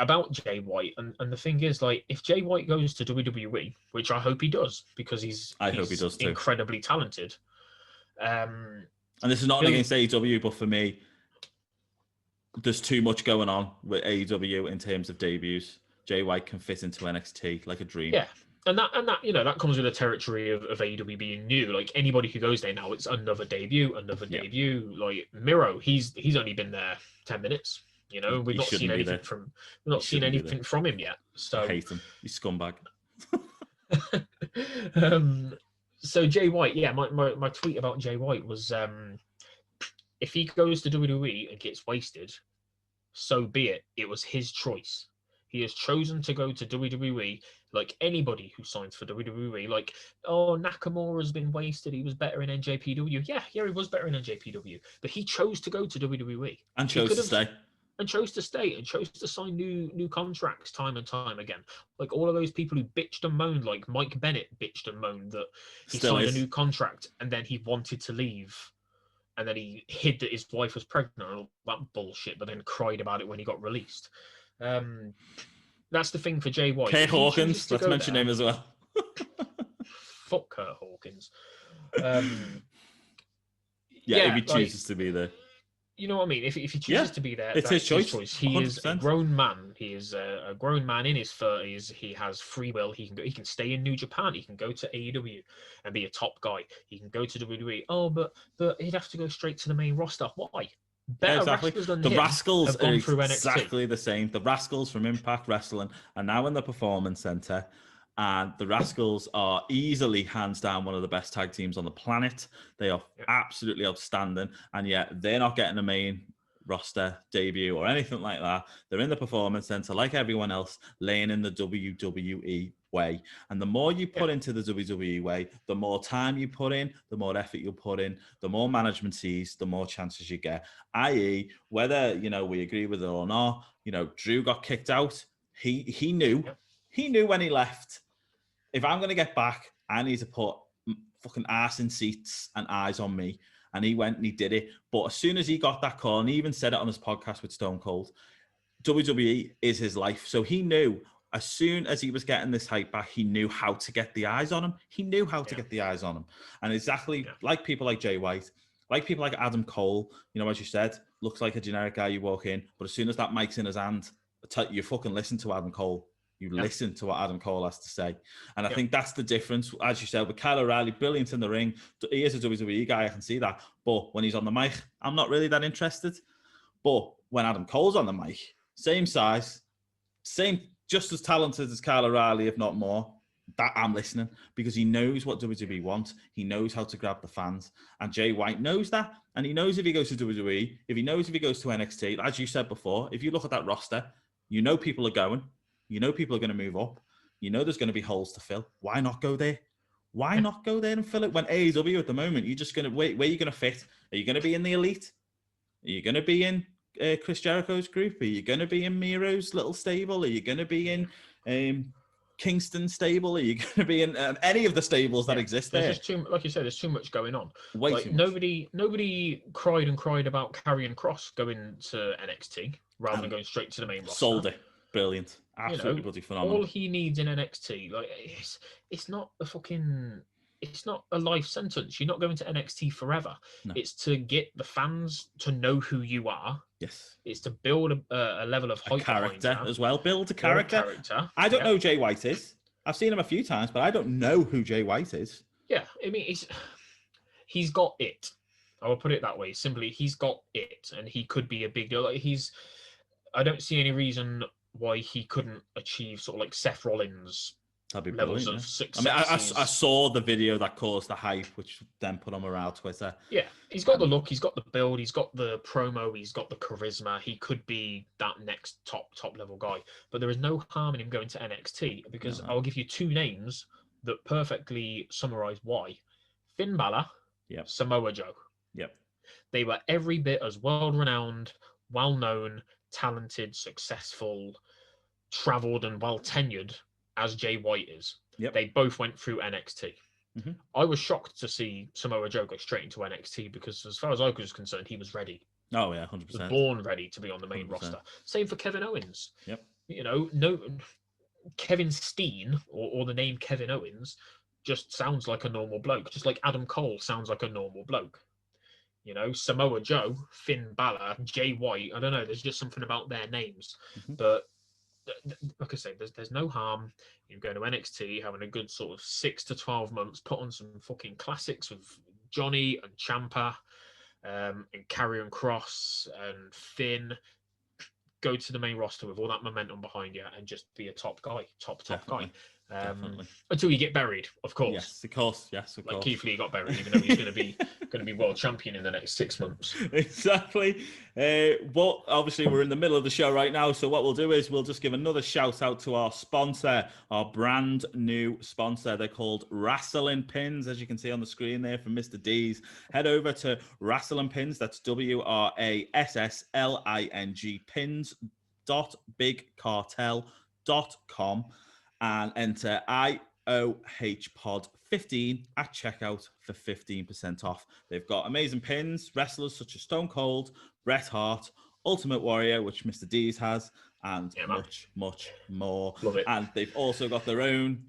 about Jay White. And the thing is, like, if Jay White goes to WWE, which I hope he does, because I hope he does too. Incredibly talented. And this is not against AEW, but for me, there's too much going on with AEW in terms of debuts. Jay White can fit into NXT like a dream. Yeah. And that that comes with the territory of AEW being new. Like anybody who goes there now, it's another debut. Like Miro, he's only been there 10 minutes. We've not seen anything from him yet. So I hate him. He's scumbag. So Jay White, my tweet about Jay White was, if he goes to WWE and gets wasted, so be it. It was his choice. He has chosen to go to WWE, like anybody who signs for WWE. Like, Nakamura's been wasted. He was better in NJPW. Yeah, he was better in NJPW. But he chose to go to WWE. And chose to stay. And chose to sign new contracts time and time again. Like all of those people who bitched and moaned, like Mike Bennett bitched and moaned that he signed a new contract and then he wanted to leave. And then he hid that his wife was pregnant and all that bullshit, but then cried about it when he got released. That's the thing for Jay White. Kurt Hawkins, let's mention him as well. Fuck Kurt Hawkins. If he chooses to be there. You know what I mean? If he chooses to be there, it's his choice. He 100%. Is a grown man. He is a grown man in his 30s. He has free will. He can stay in New Japan. He can go to AEW and be a top guy. He can go to WWE. Oh, but he'd have to go straight to the main roster. Why? Better wrestlers than the Rascals have gone are through NXT. Exactly the same. The Rascals from Impact Wrestling are now in the Performance Center, and the Rascals are easily, hands down, one of the best tag teams on the planet. They are absolutely outstanding, and yet they're not getting a main roster debut or anything like that. They're in the Performance Center like everyone else, laying in the WWE way. And the more you put into the WWE way, the more time you put in, the more effort you put in, the more management sees, the more chances you get. I.e., whether we agree with it or not, Drew got kicked out. He knew when he left, if I'm going to get back, I need to put fucking arse in seats and eyes on me. And he went and he did it. But as soon as he got that call, and he even said it on his podcast with Stone Cold, WWE is his life. So he knew as soon as he was getting this hype back, he knew how to get the eyes on him. He knew how to get the eyes on him. And exactly like people like Jay White, like people like Adam Cole, as you said, looks like a generic guy you walk in. But as soon as that mic's in his hand, you fucking listen to Adam Cole. You listen to what Adam Cole has to say. And I think that's the difference. As you said, with Kyle O'Reilly, brilliant in the ring. He is a WWE guy, I can see that. But when he's on the mic, I'm not really that interested. But when Adam Cole's on the mic, same size, just as talented as Kyle O'Reilly, if not more, that I'm listening, because he knows what WWE wants. He knows how to grab the fans. And Jay White knows that. And he knows if he goes to WWE, if he goes to NXT, as you said before, if you look at that roster, people are going. People are going to move up. There's going to be holes to fill. Why not go there? Why not go there and fill it? When AEW at the moment, you're just going to wait. Where are you going to fit? Are you going to be in the Elite? Are you going to be in Chris Jericho's group? Are you going to be in Miro's little stable? Are you going to be in Kingston stable? Are you going to be in any of the stables that exist there? Just like you said, there's too much going on. Way too much. Nobody cried about Karrion Kross going to NXT rather than going straight to the main roster. Sold it. Brilliant. Absolutely bloody phenomenal. All he needs in NXT, it's not a life sentence. You're not going to NXT forever. No. It's to get the fans to know who you are. Yes. It's to build a level of hype character as well. Build a character. I don't know who Jay White is. I've seen him a few times, but I don't know who Jay White is. Yeah, I mean, he's got it. I will put it that way. Simply, he's got it, and he could be a big deal. I don't see any reason why he couldn't achieve sort of like Seth Rollins levels of success. I mean, I saw the video that caused the hype, which then put on around Twitter. Yeah, he's got the look, he's got the build, he's got the promo, he's got the charisma. He could be that next top level guy. But there is no harm in him going to NXT, because I'll give you two names that perfectly summarize why. Finn Balor, Samoa Joe. Yep. They were every bit as world-renowned, well-known, talented, successful, traveled, and well tenured as Jay White is. Yep. They both went through NXT. Mm-hmm. I was shocked to see Samoa Joe go straight into NXT, because as far as I was concerned, he was ready. Oh yeah, 100%. He was born ready to be on the main 100%. Roster. Same for Kevin Owens. Yep. No Kevin Steen or the name Kevin Owens just sounds like a normal bloke, just like Adam Cole sounds like a normal bloke. Samoa Joe, Finn Balor, Jay White, I don't know, there's just something about their names. Mm-hmm. But like I say, there's no harm in going to NXT, having a good sort of 6 to 12 months, put on some fucking classics with Johnny and Ciampa, and Karrion Kross and Finn. Go to the main roster with all that momentum behind you and just be a top guy, top guy. Until you get buried, of course. Yes, of course. Yes, of course. Like Keith Lee got buried, even though he's going to be world champion in the next 6 months. Exactly. But obviously we're in the middle of the show right now, so what we'll do is we'll just give another shout out to our sponsor, our brand new sponsor. They're called Wrestling Pins, as you can see on the screen there from Mr. D's. Head over to Wrestling Pins. That's WRASSLING pins.bigcartel.com and enter IOHPod15 at checkout for 15% off. They've got amazing pins, much as Stone Cold, Bret Hart, Ultimate Warrior, which Mr. D's has, and much more. Love it. And they've also got their own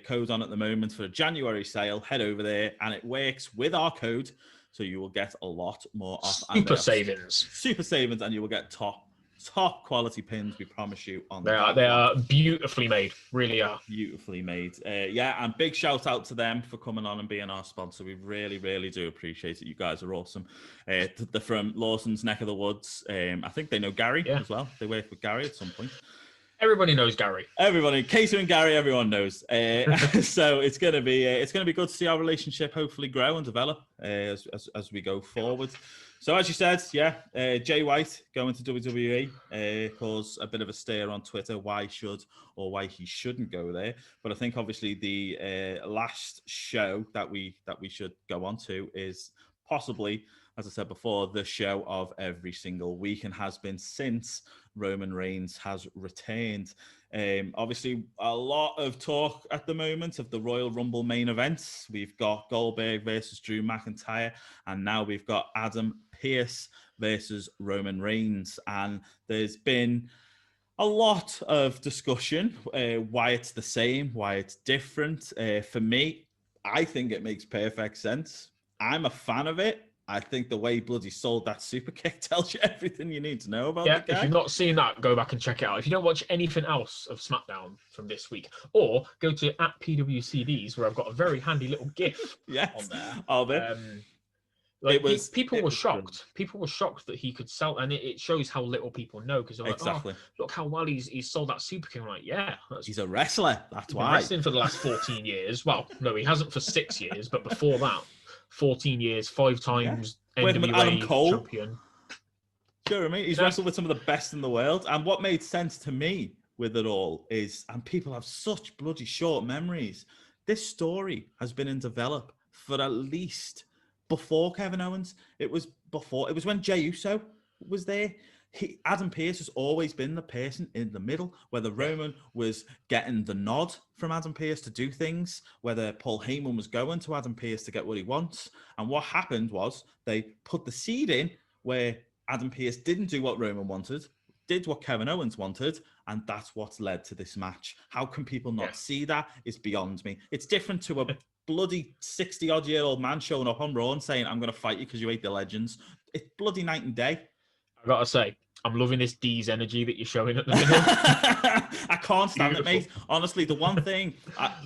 code on at the moment for a January sale. Head over there, and it works with our code, so you will get a lot more off. Super savings, and you will get top quality pins, we promise you. They are beautifully made, really are beautifully made. And big shout out to them for coming on and being our sponsor. We really do appreciate it. You guys are awesome. They're from Lawson's neck of the woods. I think they know Gary as well. They worked with Gary at some point. Everybody knows Gary. Everybody, Casey and Gary, everyone knows. So it's gonna be good to see our relationship hopefully grow and develop as we go forward. So as you said, Jay White going to WWE caused a bit of a stir on Twitter. Why he shouldn't go there? But I think obviously the last show that we should go on to is possibly, as I said before, the show of every single week, and has been since Roman Reigns has returned. Obviously, a lot of talk at the moment of the Royal Rumble main events. We've got Goldberg versus Drew McIntyre, and now we've got Adam Pearce versus Roman Reigns. And there's been a lot of discussion why it's the same, why it's different. For me, I think it makes perfect sense. I'm a fan of it. I think the way he bloody sold that super kick tells you everything you need to know about the guy. If you've not seen that, go back and check it out. If you don't watch anything else of SmackDown from this week, or go to @PWCDs, where I've got a very handy little GIF on there. Of it. People were shocked. People were shocked that he could sell, and it shows how little people know, because they're like, exactly. Look how well he's sold that super kick. I'm like, he's a wrestler. That's why. He's been wrestling for the last 14 years. Well, no, he hasn't for 6 years, but before that, 14 years, 5 times NWA Adam Cole. champion. Sure, I mean, he's wrestled with some of the best in the world. And what made sense to me with it all is, and people have such bloody short memories, this story has been in develop for at least before Kevin Owens. It was when Jey Uso was there. Adam Pearce has always been the person in the middle, whether Roman was getting the nod from Adam Pearce to do things, whether Paul Heyman was going to Adam Pearce to get what he wants. And what happened was they put the seed in where Adam Pearce didn't do what Roman wanted, did what Kevin Owens wanted, and that's what's led to this match. How can people not see that? Is beyond me. It's different to a bloody 60-odd-year-old man showing up on Raw and saying, I'm going to fight you because you hate the legends. It's bloody night and day. I gotta say, I'm loving this D's energy that you're showing at the minute. I can't stand it, mate. Honestly, the one thing,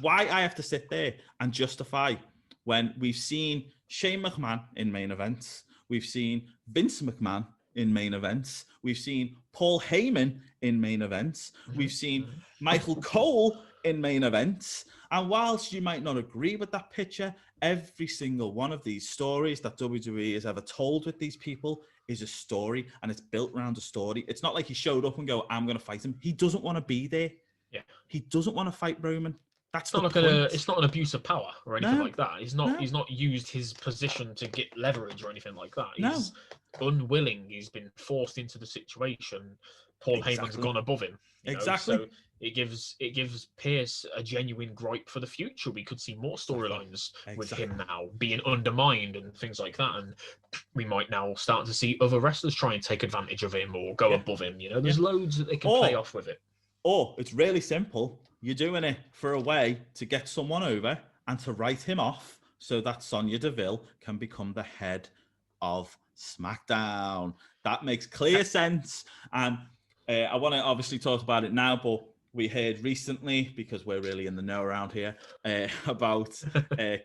why I have to sit there and justify when we've seen Shane McMahon in main events, we've seen Vince McMahon in main events, we've seen Paul Heyman in main events, we've seen Michael Cole in main events, and whilst you might not agree with that picture, every single one of these stories that WWE has ever told with these people is a story, and it's built around a story. It's not like he showed up and go, I'm going to fight him. He doesn't want to be there. Yeah. He doesn't want to fight Roman. That's not like it's not an abuse of power or anything like that. He's not used his position to get leverage or anything like that. He's unwilling. He's been forced into the situation. Paul Heyman's gone above him. Exactly. So it gives Pearce a genuine gripe for the future. We could see more storylines with him now being undermined and things like that, and we might now start to see other wrestlers try and take advantage of him or go above him. There's loads that they can play off with it. Or it's really simple. You're doing it for a way to get someone over and to write him off so that Sonya Deville can become the head of SmackDown. That makes clear sense. And I want to obviously talk about it now, but we heard recently, because we're really in the know around here, about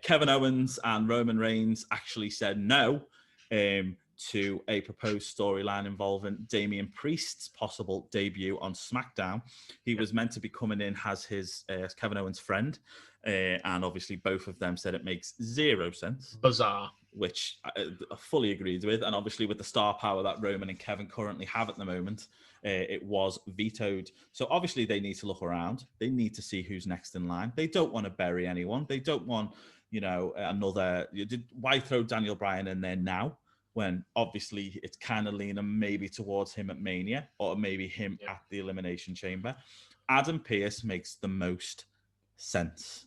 Kevin Owens and Roman Reigns actually said no to a proposed storyline involving Damien Priest's possible debut on SmackDown. He was meant to be coming in as his Kevin Owens' friend, and obviously both of them said it makes zero sense. Bizarre. Which I fully agreed with. And obviously with the star power that Roman and Kevin currently have at the moment, it was vetoed. So obviously they need to look around. They need to see who's next in line. They don't want to bury anyone. They don't want, another... Why throw Daniel Bryan in there now when obviously it's kind of leaning maybe towards him at Mania or maybe him at the Elimination Chamber? Adam Pearce makes the most sense.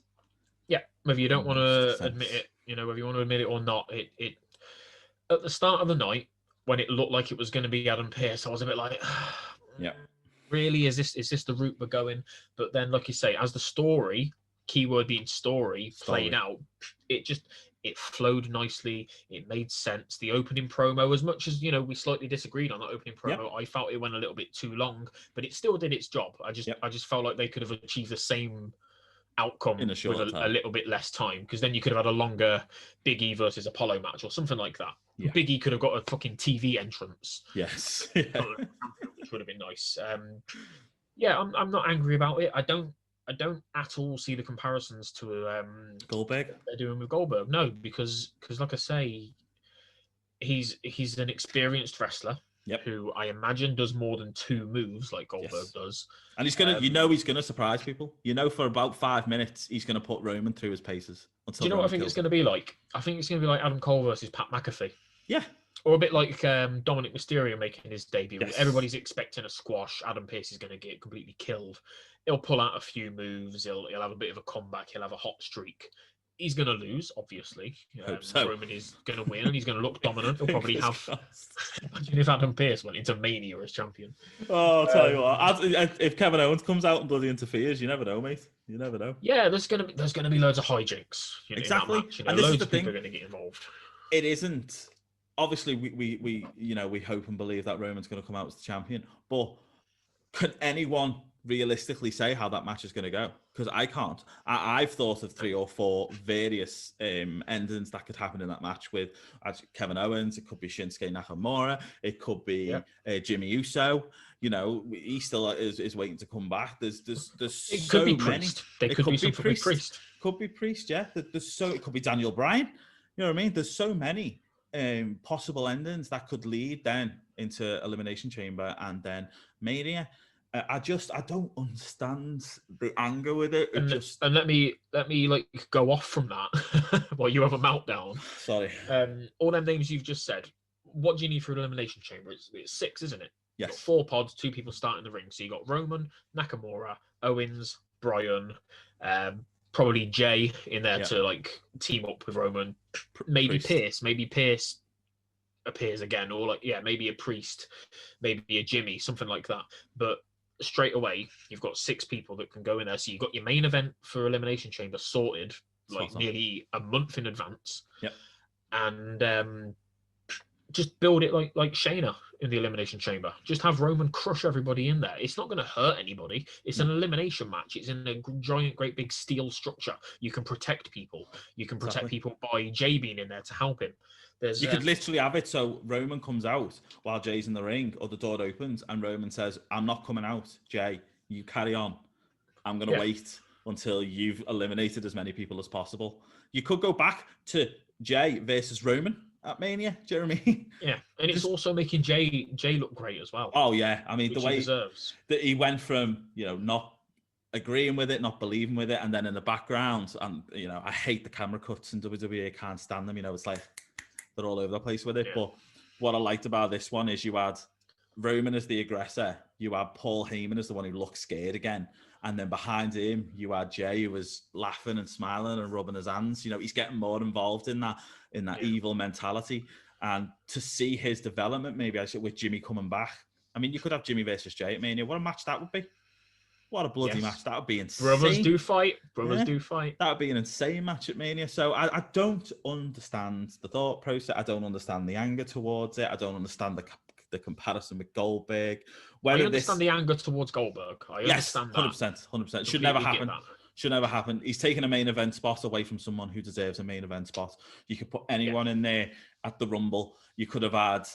Yeah, whether you don't want to admit it, whether you want to admit it or not, it at the start of the night when it looked like it was going to be Adam Pearce, I was a bit like, yeah, really, is this the route we're going? But then, like you say, as the story, keyword being story, played out, it flowed nicely. It made sense. The opening promo, as much as we slightly disagreed on that opening promo, I felt it went a little bit too long, but it still did its job. I just felt like they could have achieved the same outcome in with a little bit less time, because then you could have had a longer Big E versus Apollo match or something like that. Big E could have got a fucking TV entrance. Yes. Which would have been nice. I'm not angry about it. I don't at all see the comparisons to Goldberg. What they're doing with Goldberg. No, because like I say, he's an experienced wrestler. Yep. Who I imagine does more than 2 moves like Goldberg does. And he's gonna, he's gonna surprise people. For about 5 minutes, he's gonna put Roman through his paces. Do you know what I think it's gonna be like? I think it's gonna be like Adam Cole versus Pat McAfee. Yeah. Or a bit like Dominic Mysterio making his debut. Yes. Everybody's expecting a squash. Adam Pearce is going to get completely killed. He'll pull out a few moves. He'll have a bit of a comeback. He'll have a hot streak. He's going to lose, obviously. Roman is going to win, and he's going to look dominant. He'll probably have... Imagine if Adam Pearce went into Mania as champion. Oh, I'll tell you what. If Kevin Owens comes out and bloody interferes, you never know, mate. You never know. Yeah, there's going to be loads of hijinks. Exactly. In that match. And loads of people are going to get involved. It isn't... Obviously, we hope and believe that Roman's going to come out as the champion. But can anyone realistically say how that match is going to go? Because I can't. I've thought of 3 or 4 various endings that could happen in that match with Kevin Owens. It could be Shinsuke Nakamura. It could be Jimmy Uso. He still is waiting to come back. There's it could be Priest. It could be something with Priest. Could be Priest. Yeah. It could be Daniel Bryan. You know what I mean? There's so many possible endings that could lead then into Elimination Chamber and then Mania. I don't understand the anger with it. And let me like go off from that while you have a meltdown. Sorry. All them names you've just said. What do you need for an Elimination Chamber? It's 6, isn't it? Yes. You've got 4 pods, 2 people starting the ring. So you got Roman, Nakamura, Owens, Bryan, probably Jay in there to like team up with Roman. Maybe Pearce. Maybe Pearce appears again, or maybe a Priest, maybe a Jimmy, something like that. But straight away, you've got 6 people that can go in there. So you've got your main event for Elimination Chamber sorted, nearly a month in advance. Yep. And just build it like Shayna in the Elimination Chamber. Just have Roman crush everybody in there. It's not going to hurt anybody. It's an elimination match. It's in a giant, great big steel structure. You can protect people. You can protect people by Jay being in there to help him. You could literally have it so Roman comes out while Jay's in the ring, or the door opens and Roman says, "I'm not coming out, Jay. You carry on. I'm going to wait until you've eliminated as many people as possible." You could go back to Jay versus Roman at Mania. Do you know what I mean? Yeah, and it's also making Jay look great as well. Oh yeah, I mean the way he deserves. That he went from not agreeing with it, not believing with it, and then in the background, and I hate the camera cuts in WWE. I can't stand them. It's like they're all over the place with it. Yeah. But what I liked about this one is you had Roman as the aggressor, you had Paul Heyman as the one who looked scared again, and then behind him you had Jay, who was laughing and smiling and rubbing his hands. He's getting more involved in that evil mentality, and to see his development, maybe I said with Jimmy coming back. I mean, you could have Jimmy versus Jay at Mania. What a match that would be! What a bloody match that would be! Insane. Brothers do fight. Do fight. That would be an insane match at Mania. So I don't understand the thought process. I don't understand the anger towards it. I don't understand the comparison with Goldberg. I understand the anger towards Goldberg. I understand that. 100%. Should never happen. Should never happen. He's taken a main event spot away from someone who deserves a main event spot. You could put anyone in there at the Rumble. You could have had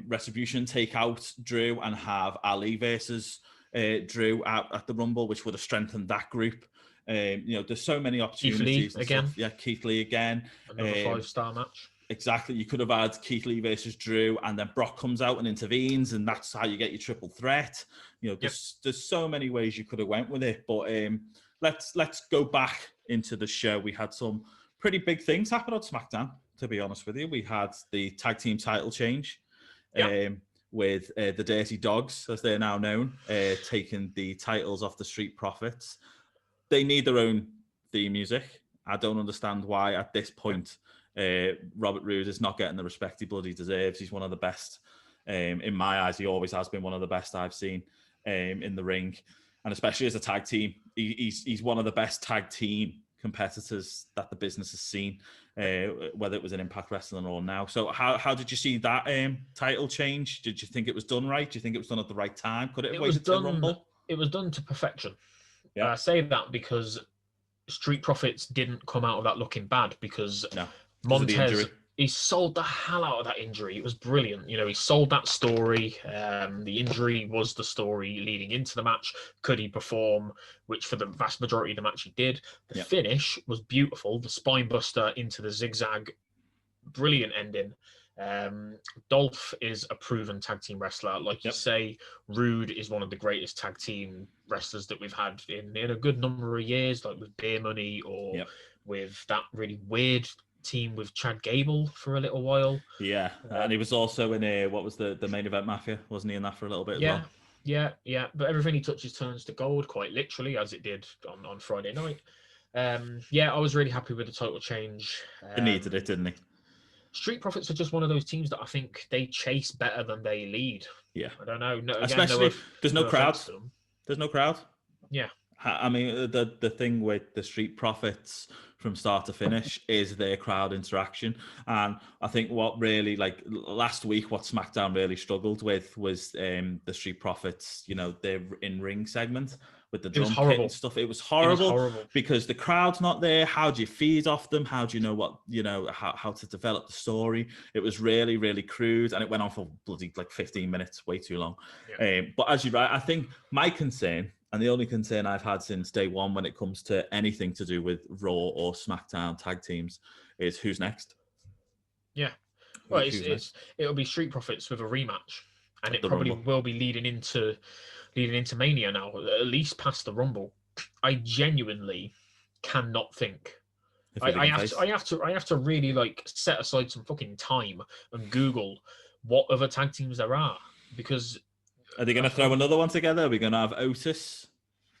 Retribution take out Drew and have Ali versus Drew at the Rumble, which would have strengthened that group. There's so many opportunities. Keith Lee again. Yeah, Keith Lee again. Another 5-star match. Exactly. You could have had Keith Lee versus Drew, and then Brock comes out and intervenes, and that's how you get your triple threat. There's so many ways you could have went with it. But let's go back into the show. We had some pretty big things happen on SmackDown, to be honest with you. We had the tag team title change with the Dirty Dogs, as they're now known, taking the titles off the Street Profits. They need their own theme music. I don't understand why at this point Robert Roode is not getting the respect he bloody deserves. He's one of the best in my eyes. He always has been one of the best I've seen in the ring, and especially as a tag team, he's one of the best tag team competitors that the business has seen, whether it was in Impact Wrestling or now. So how did you see that title change? Did you think it was done right? Do you think it was done at the right time? Could it have waited till Rumble? It was done to perfection. Yeah. I say that because Street Profits didn't come out of that looking bad, because Montez, he sold the hell out of that injury. It was brilliant. He sold that story. The injury was the story leading into the match. Could he perform? Which for the vast majority of the match he did. The finish was beautiful. The spine buster into the zigzag. Brilliant ending. Dolph is a proven tag team wrestler. Like you say, Rude is one of the greatest tag team wrestlers that we've had in a good number of years, like with Beer Money or with that really weird team with Chad Gable for a little while. Yeah, and he was also in what was the Main Event Mafia, wasn't he, in that for a little bit as well? Yeah. But everything he touches turns to gold, quite literally, as it did on Friday night. I was really happy with the title change. He needed it, didn't he? Street Profits are just one of those teams that I think they chase better than they lead. Yeah. I don't know. No, especially there's no crowd. There's no crowd. Yeah. I mean, the thing with the Street Profits from start to finish is their crowd interaction. And I think what really, like last week, what SmackDown really struggled with was the Street Profits, their in-ring segment with the drum kit and stuff. It was horrible because the crowd's not there. How do you feed off them? How do you know how to develop the story? It was really, really crude, and it went on for bloody like 15 minutes, way too long. Yeah. But as you're right, I think my concern, and the only concern I've had since day one when it comes to anything to do with Raw or SmackDown tag teams, is who's next. Yeah, well, it'll be Street Profits with a rematch, and it probably will be leading into Mania now, at least past the Rumble. I genuinely cannot think. I have to really like set aside some fucking time and Google what other tag teams there are, because are they going to throw another one together? Are we going to have Otis?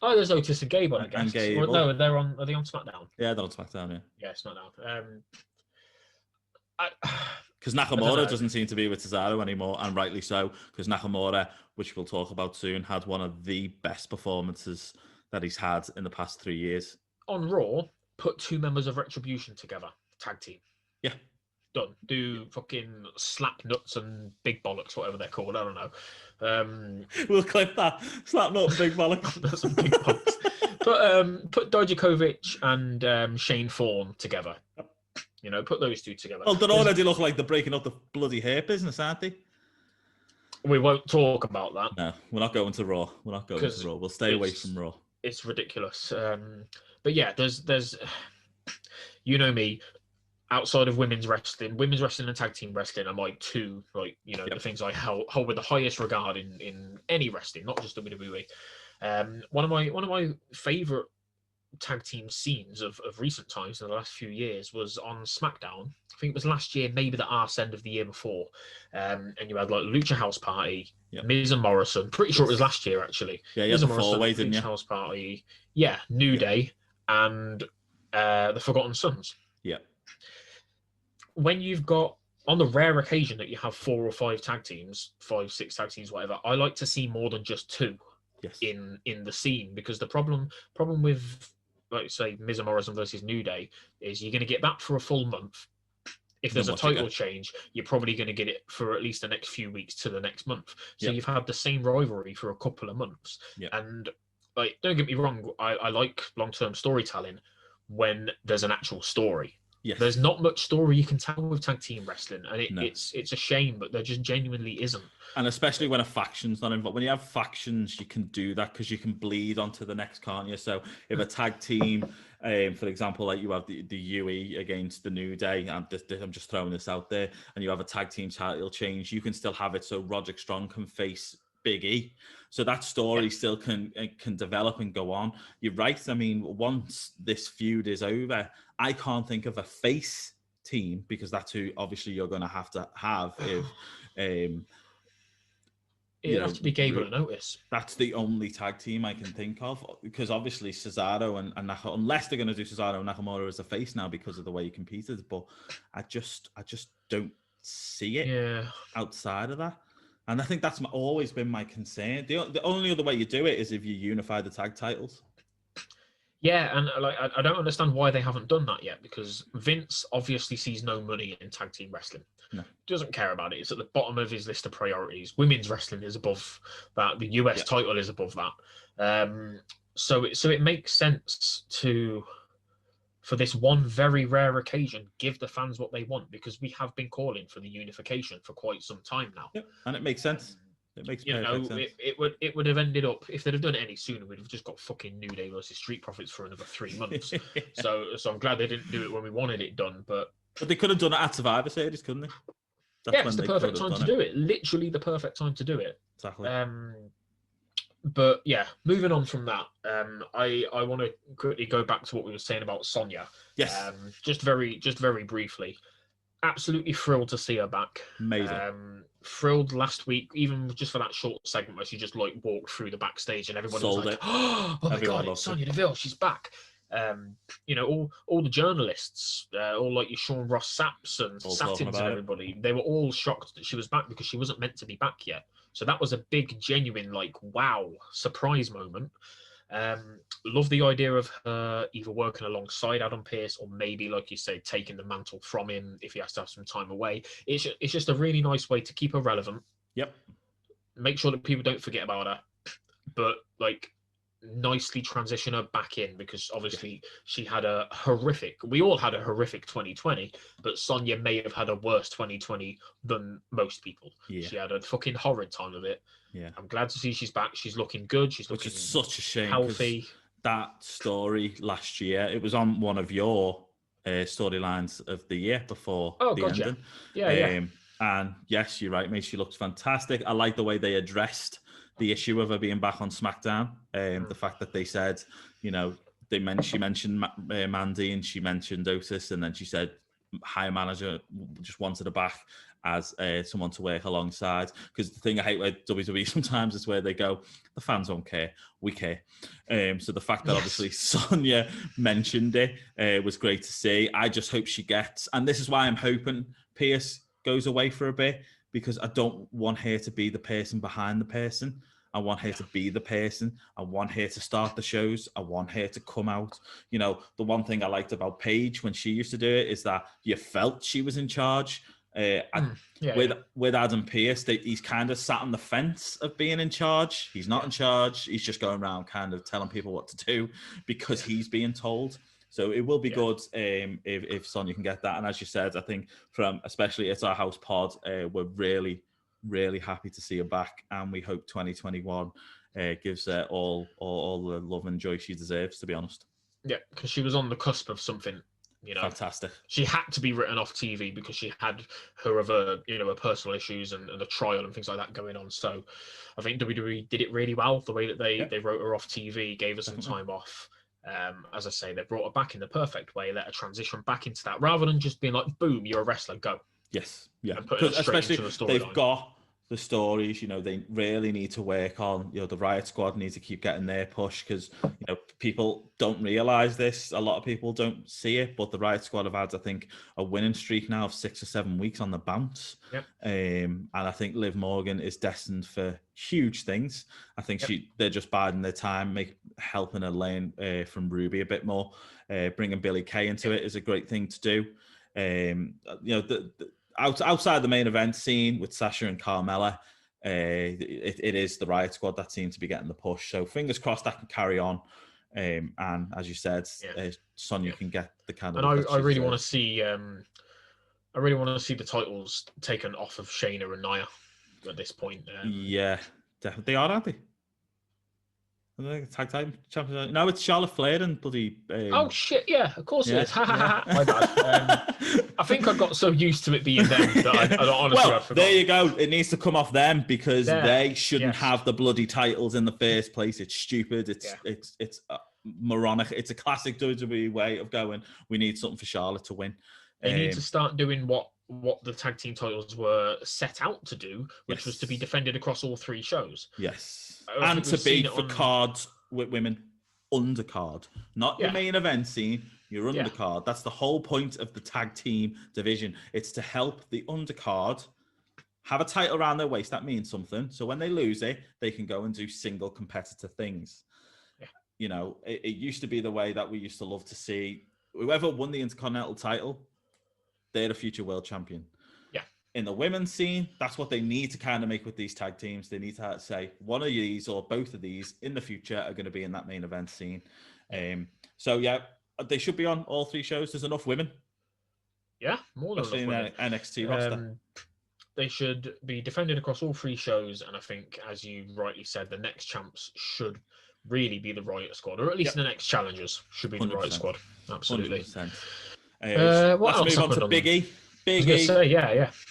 Oh, there's Otis and Gable, I guess. And Gable. No, are they on SmackDown? Yeah, they're on SmackDown. Yeah, SmackDown. Because Nakamura doesn't seem to be with Cesaro anymore, and rightly so, because Nakamura, which we'll talk about soon, had one of the best performances that he's had in the past 3 years. On Raw, put 2 members of Retribution together, tag team. Yeah. Done. Do fucking slap nuts and big bollocks, whatever they're called. I don't know. We'll clip that. Slap nuts, big bollocks. Nuts and big bollocks. Put Dijakovic and Shane Thorne together. Put those two together. Well, they already look like they're breaking up the bloody hair business, aren't they? We won't talk about that. No, we're not going to Raw. We'll stay away from Raw. It's ridiculous. But yeah, there's me. Outside of women's wrestling and tag team wrestling are my two, the things I hold with the highest regard in any wrestling, not just WWE. One of my favorite tag team scenes of recent times in the last few years was on SmackDown. I think it was last year, maybe the arse end of the year before. And you had like Lucha House Party, Miz and Morrison. Pretty sure it was last year actually. Yeah, you had the four-way, didn't you? Lucha House Party. Yeah, New Day and the Forgotten Sons. Yeah. When you've got, on the rare occasion that you have 4 or 5 tag teams, 5, 6 tag teams, whatever, I like to see more than just 2 in the scene, because the problem with, like say, Miz and Morrison versus New Day is you're going to get that for a full month. if there's a title change, you're probably going to get it for at least the next few weeks to the next month. So you've had the same rivalry for a couple of months. And like, don't get me wrong, I like long-term storytelling when there's an actual story. There's not much story you can tell with tag team wrestling, and it's a shame, but there just genuinely isn't. And especially when a faction's not involved. When you have factions, you can do that because you can bleed onto the next, can't you? So if a tag team, for example, like you have the UE against the New Day, I'm just throwing this out there, and you have a tag team title change, you can still have it so Roderick Strong can face Big E. So that story still can develop and go on. You're right. I mean, once this feud is over, I can't think of a face team, because that's who obviously you're going to have if it has to be Gable and Otis. That's the only tag team I can think of, because obviously Cesaro and Nakamura, unless they're going to do Cesaro and Nakamura as a face now because of the way he competed, but I just don't see it outside of that. And I think that's always been my concern. The only other way you do it is if you unify the tag titles. Yeah, and like I don't understand why they haven't done that yet, because Vince obviously sees no money in tag team wrestling. No. Doesn't care about it. It's at the bottom of his list of priorities. Women's wrestling is above that. The US title is above that. So it makes sense for this one very rare occasion, give the fans what they want, because we have been calling for the unification for quite some time now. Yep. And it makes sense. It makes perfect sense. It would have ended up, if they'd have done it any sooner, we'd have just got fucking New Day versus Street Profits for another 3 months. So I'm glad they didn't do it when we wanted it done. But they could have done it at Survivor Series, couldn't they? It's the perfect time to do it. Literally the perfect time to do it. Exactly. But yeah, moving on from that, I want to quickly go back to what we were saying about Sonya. Yes. Just very briefly. Absolutely thrilled to see her back. Amazing. Thrilled last week, even just for that short segment where she just like walked through the backstage and everybody was like, "Oh my god, it's Sonya Deville, she's back." All the journalists, all like your Sean Ross Sapps and Satins and everybody, they were all shocked that she was back because she wasn't meant to be back yet. So that was a big, genuine, like, wow, surprise moment. Love the idea of her either working alongside Adam Pearce or maybe, like you say, taking the mantle from him if he has to have some time away. It's just a really nice way to keep her relevant. Yep. Make sure that people don't forget about her, but like nicely transition her back in, because obviously she had we all had a horrific 2020, but Sonya may have had a worse 2020 than most people. She had a fucking horrid time of it. I'm glad to see she's back. She's looking good. She's looking such a shame, healthy. That story last year, it was on one of your storylines of the year before the ending. And yes, you're right, mate. She looks fantastic. I like the way they addressed the issue of her being back on SmackDown. The fact that they said, she mentioned Mandy and she mentioned Otis, and then she said hire manager just wanted her back as someone to work alongside. Because the thing I hate with WWE sometimes is where they go, the fans don't care, we care. So the fact that obviously Sonya mentioned it was great to see. I just hope she gets, and this is why I'm hoping Pearce goes away for a bit, because I don't want her to be the person behind the person. I want her to be the person. I want her to start the shows. I want her to come out. The one thing I liked about Paige when she used to do it is that you felt she was in charge. With Adam Pearce, he's kind of sat on the fence of being in charge. He's not in charge. He's just going around kind of telling people what to do because he's being told. So it will be good if Sonya can get that. And as you said, I think especially at our house pod, we're really, really happy to see her back. And we hope 2021 gives her all the love and joy she deserves, to be honest. Yeah, because she was on the cusp of something, Fantastic. She had to be written off TV because she had her other, her personal issues and a trial and things like that going on. So I think WWE did it really well, the way that they wrote her off TV, gave her some time off. As I say, they brought her back in the perfect way, let her transition back into that, rather than just being like, boom, you're a wrestler, go. Yes, yeah. Because especially they've got the stories, they really need to work on, the Riot Squad needs to keep getting their push, because, people don't realize this. A lot of people don't see it, but the Riot Squad have had, I think, a winning streak now of 6 or 7 weeks on the bounce. Yep. And I think Liv Morgan is destined for huge things. I think they're just biding their time, helping her lane from Ruby a bit more. Bringing Billy Kay into it is a great thing to do. Outside the main event scene with Sasha and Carmella, it is the Riot Squad that seem to be getting the push. So fingers crossed that can carry on. And as you said, Sonya can get the kind of. And I really want to see. I really want to see the titles taken off of Shayna and Nia at this point. Yeah, definitely. They are, aren't they? Tag team champions. No, it's Charlotte Flair and bloody. Oh shit! Yeah, of course it is. My bad. I think I got so used to it being them that I don't honestly. Well, there you go. It needs to come off them because they shouldn't have the bloody titles in the first place. It's stupid. It's moronic. It's a classic WWE way of going. We need something for Charlotte to win. They need to start doing what the tag team titles were set out to do, which was to be defended across all 3 shows. Yes. And to be for cards with women, undercard, not your main event scene, your undercard. That's the whole point of the tag team division. It's to help the undercard have a title around their waist. That means something. So when they lose it, they can go and do single competitor things. Yeah. You know, it used to be the way that we used to love to see whoever won the Intercontinental title, they're the future world champion. In the women's scene, that's what they need to kind of make with these tag teams. They need to say one of these or both of these in the future are going to be in that main event scene. So they should be on all 3 shows. There's enough women. Yeah, more than enough women. NXT roster. They should be defended across all 3 shows, and I think, as you rightly said, the next champs should really be the Riot Squad, or at least the next challengers should be the 100%. Riot Squad. Absolutely. Let's move on to Big E. Big E,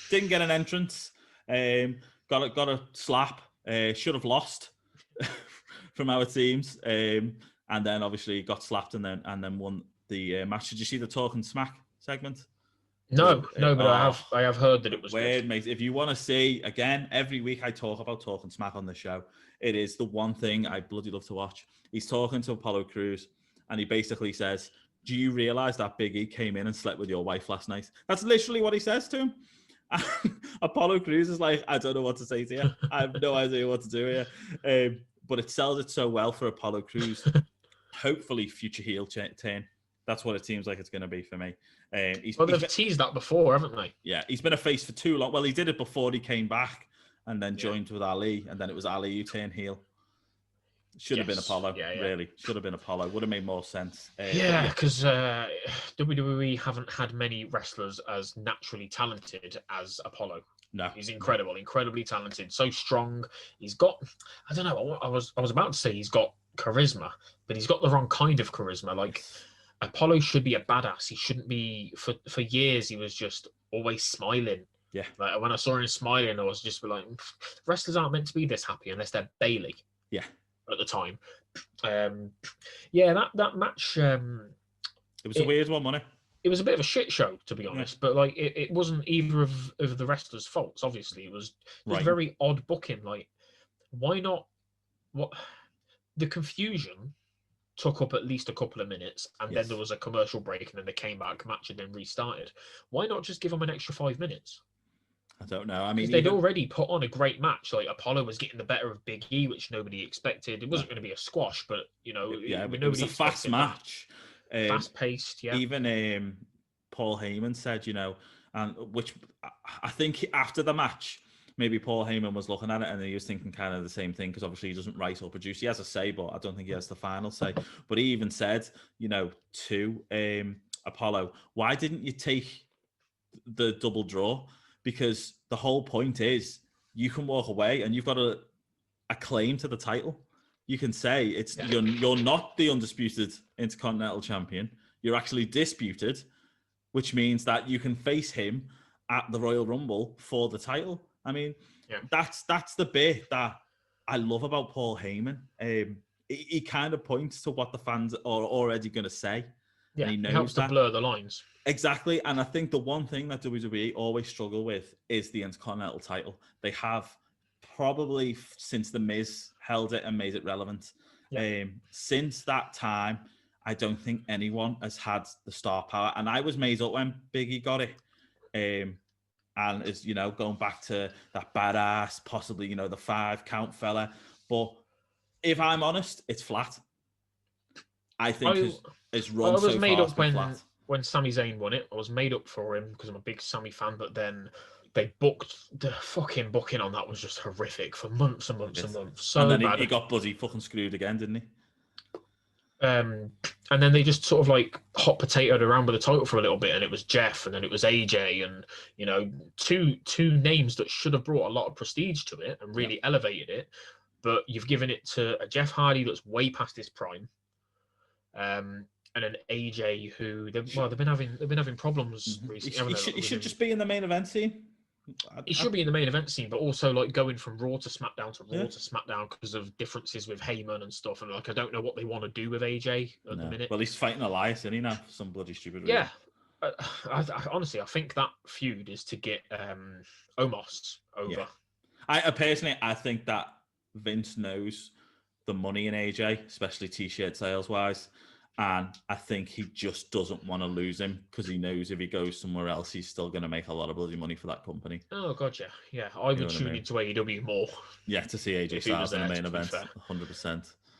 didn't get an entrance. Got a slap. Should have lost from our teams. And then obviously got slapped and then won the match. Did you see the Talking Smack segment? No, but I have heard that it was weird, mate. If you want to see, again, every week I talk about Talking Smack on the show. It is the one thing I bloody love to watch. He's talking to Apollo Crews, and he basically says, "Do you realize that Big E came in and slept with your wife last night?" That's literally what he says to him. And Apollo Crews is like, "I don't know what to say to you. I have no idea what to do here." But it sells it so well for Apollo Crews. Hopefully, future heel turn. That's what it seems like it's going to be for me. They've teased that before, haven't they? Yeah, he's been a face for too long. Well, he did it before he came back and then joined with Ali, and then it was Ali who turned heel. Should have been Apollo, really. Should have been Apollo. Would have made more sense. Because WWE haven't had many wrestlers as naturally talented as Apollo. No. He's incredibly talented. So strong. He's got, I don't know, I was about to say he's got charisma, but he's got the wrong kind of charisma. Like, Apollo should be a badass. He shouldn't be, for years, he was just always smiling. Yeah. Like, when I saw him smiling, I was just like, wrestlers aren't meant to be this happy unless they're Bailey. Yeah. At the time. That match... it was a weird one, wasn't it? It was a bit of a shit show, to be honest, but like it wasn't either of the wrestlers' faults, obviously. It was very odd booking. Like, why not... The confusion took up at least a couple of minutes, and then there was a commercial break, and then they came back, match and then restarted. Why not just give them an extra 5 minminutes? I don't know. I mean, they'd already put on a great match. Like, Apollo was getting the better of Big E, which nobody expected. It wasn't going to be a squash, but it was a fast match, fast paced. Yeah. Even Paul Heyman said, and which I think after the match, maybe Paul Heyman was looking at it and he was thinking kind of the same thing, because obviously he doesn't write or produce. He has a say, but I don't think he has the final say. But he even said, to Apollo, why didn't you take the double draw? Because the whole point is you can walk away and you've got a claim to the title. You can say you're not the undisputed Intercontinental Champion. You're actually disputed, which means that you can face him at the Royal Rumble for the title. I mean, that's the bit that I love about Paul Heyman. He kind of points to what the fans are already going to say. Yeah, and he knows helps to blur the lines. Exactly. And I think the one thing that WWE always struggle with is the Intercontinental title. They have probably, since The Miz held it and made it relevant, since that time, I don't think anyone has had the star power. And I was made up when Big E got it. And is, going back to that badass, possibly, the 5 count fella. But if I'm honest, it's flat. I think his run so far has been flat. when Sami Zayn won it, I was made up for him because I'm a big Sami fan, but then they booked the fucking booking on that was just horrific for months and months and months. So and then bad. he got bloody fucking screwed again, didn't he? And then they just sort of like hot potatoed around with the title for a little bit, and it was Jeff, and then it was AJ, and you know, two names that should have brought a lot of prestige to it and really elevated it, but you've given it to a Jeff Hardy that's way past his prime, and an AJ who they've been having problems recently. He should just be in the main event scene. He should be in the main event scene, but also like going from Raw to SmackDown to Raw to SmackDown because of differences with Heyman and stuff. And like, I don't know what they want to do with AJ at the minute. Well, he's fighting Elias, isn't he now? For some bloody stupid reason. Yeah. I honestly, I think that feud is to get Omos over. Yeah. I think that Vince knows the money in AJ, especially T-shirt sales wise. And I think he just doesn't want to lose him because he knows if he goes somewhere else, he's still going to make a lot of bloody money for that company. Oh, God, yeah. Yeah, I would tune into AEW more. Yeah, to see AJ Styles in the main event,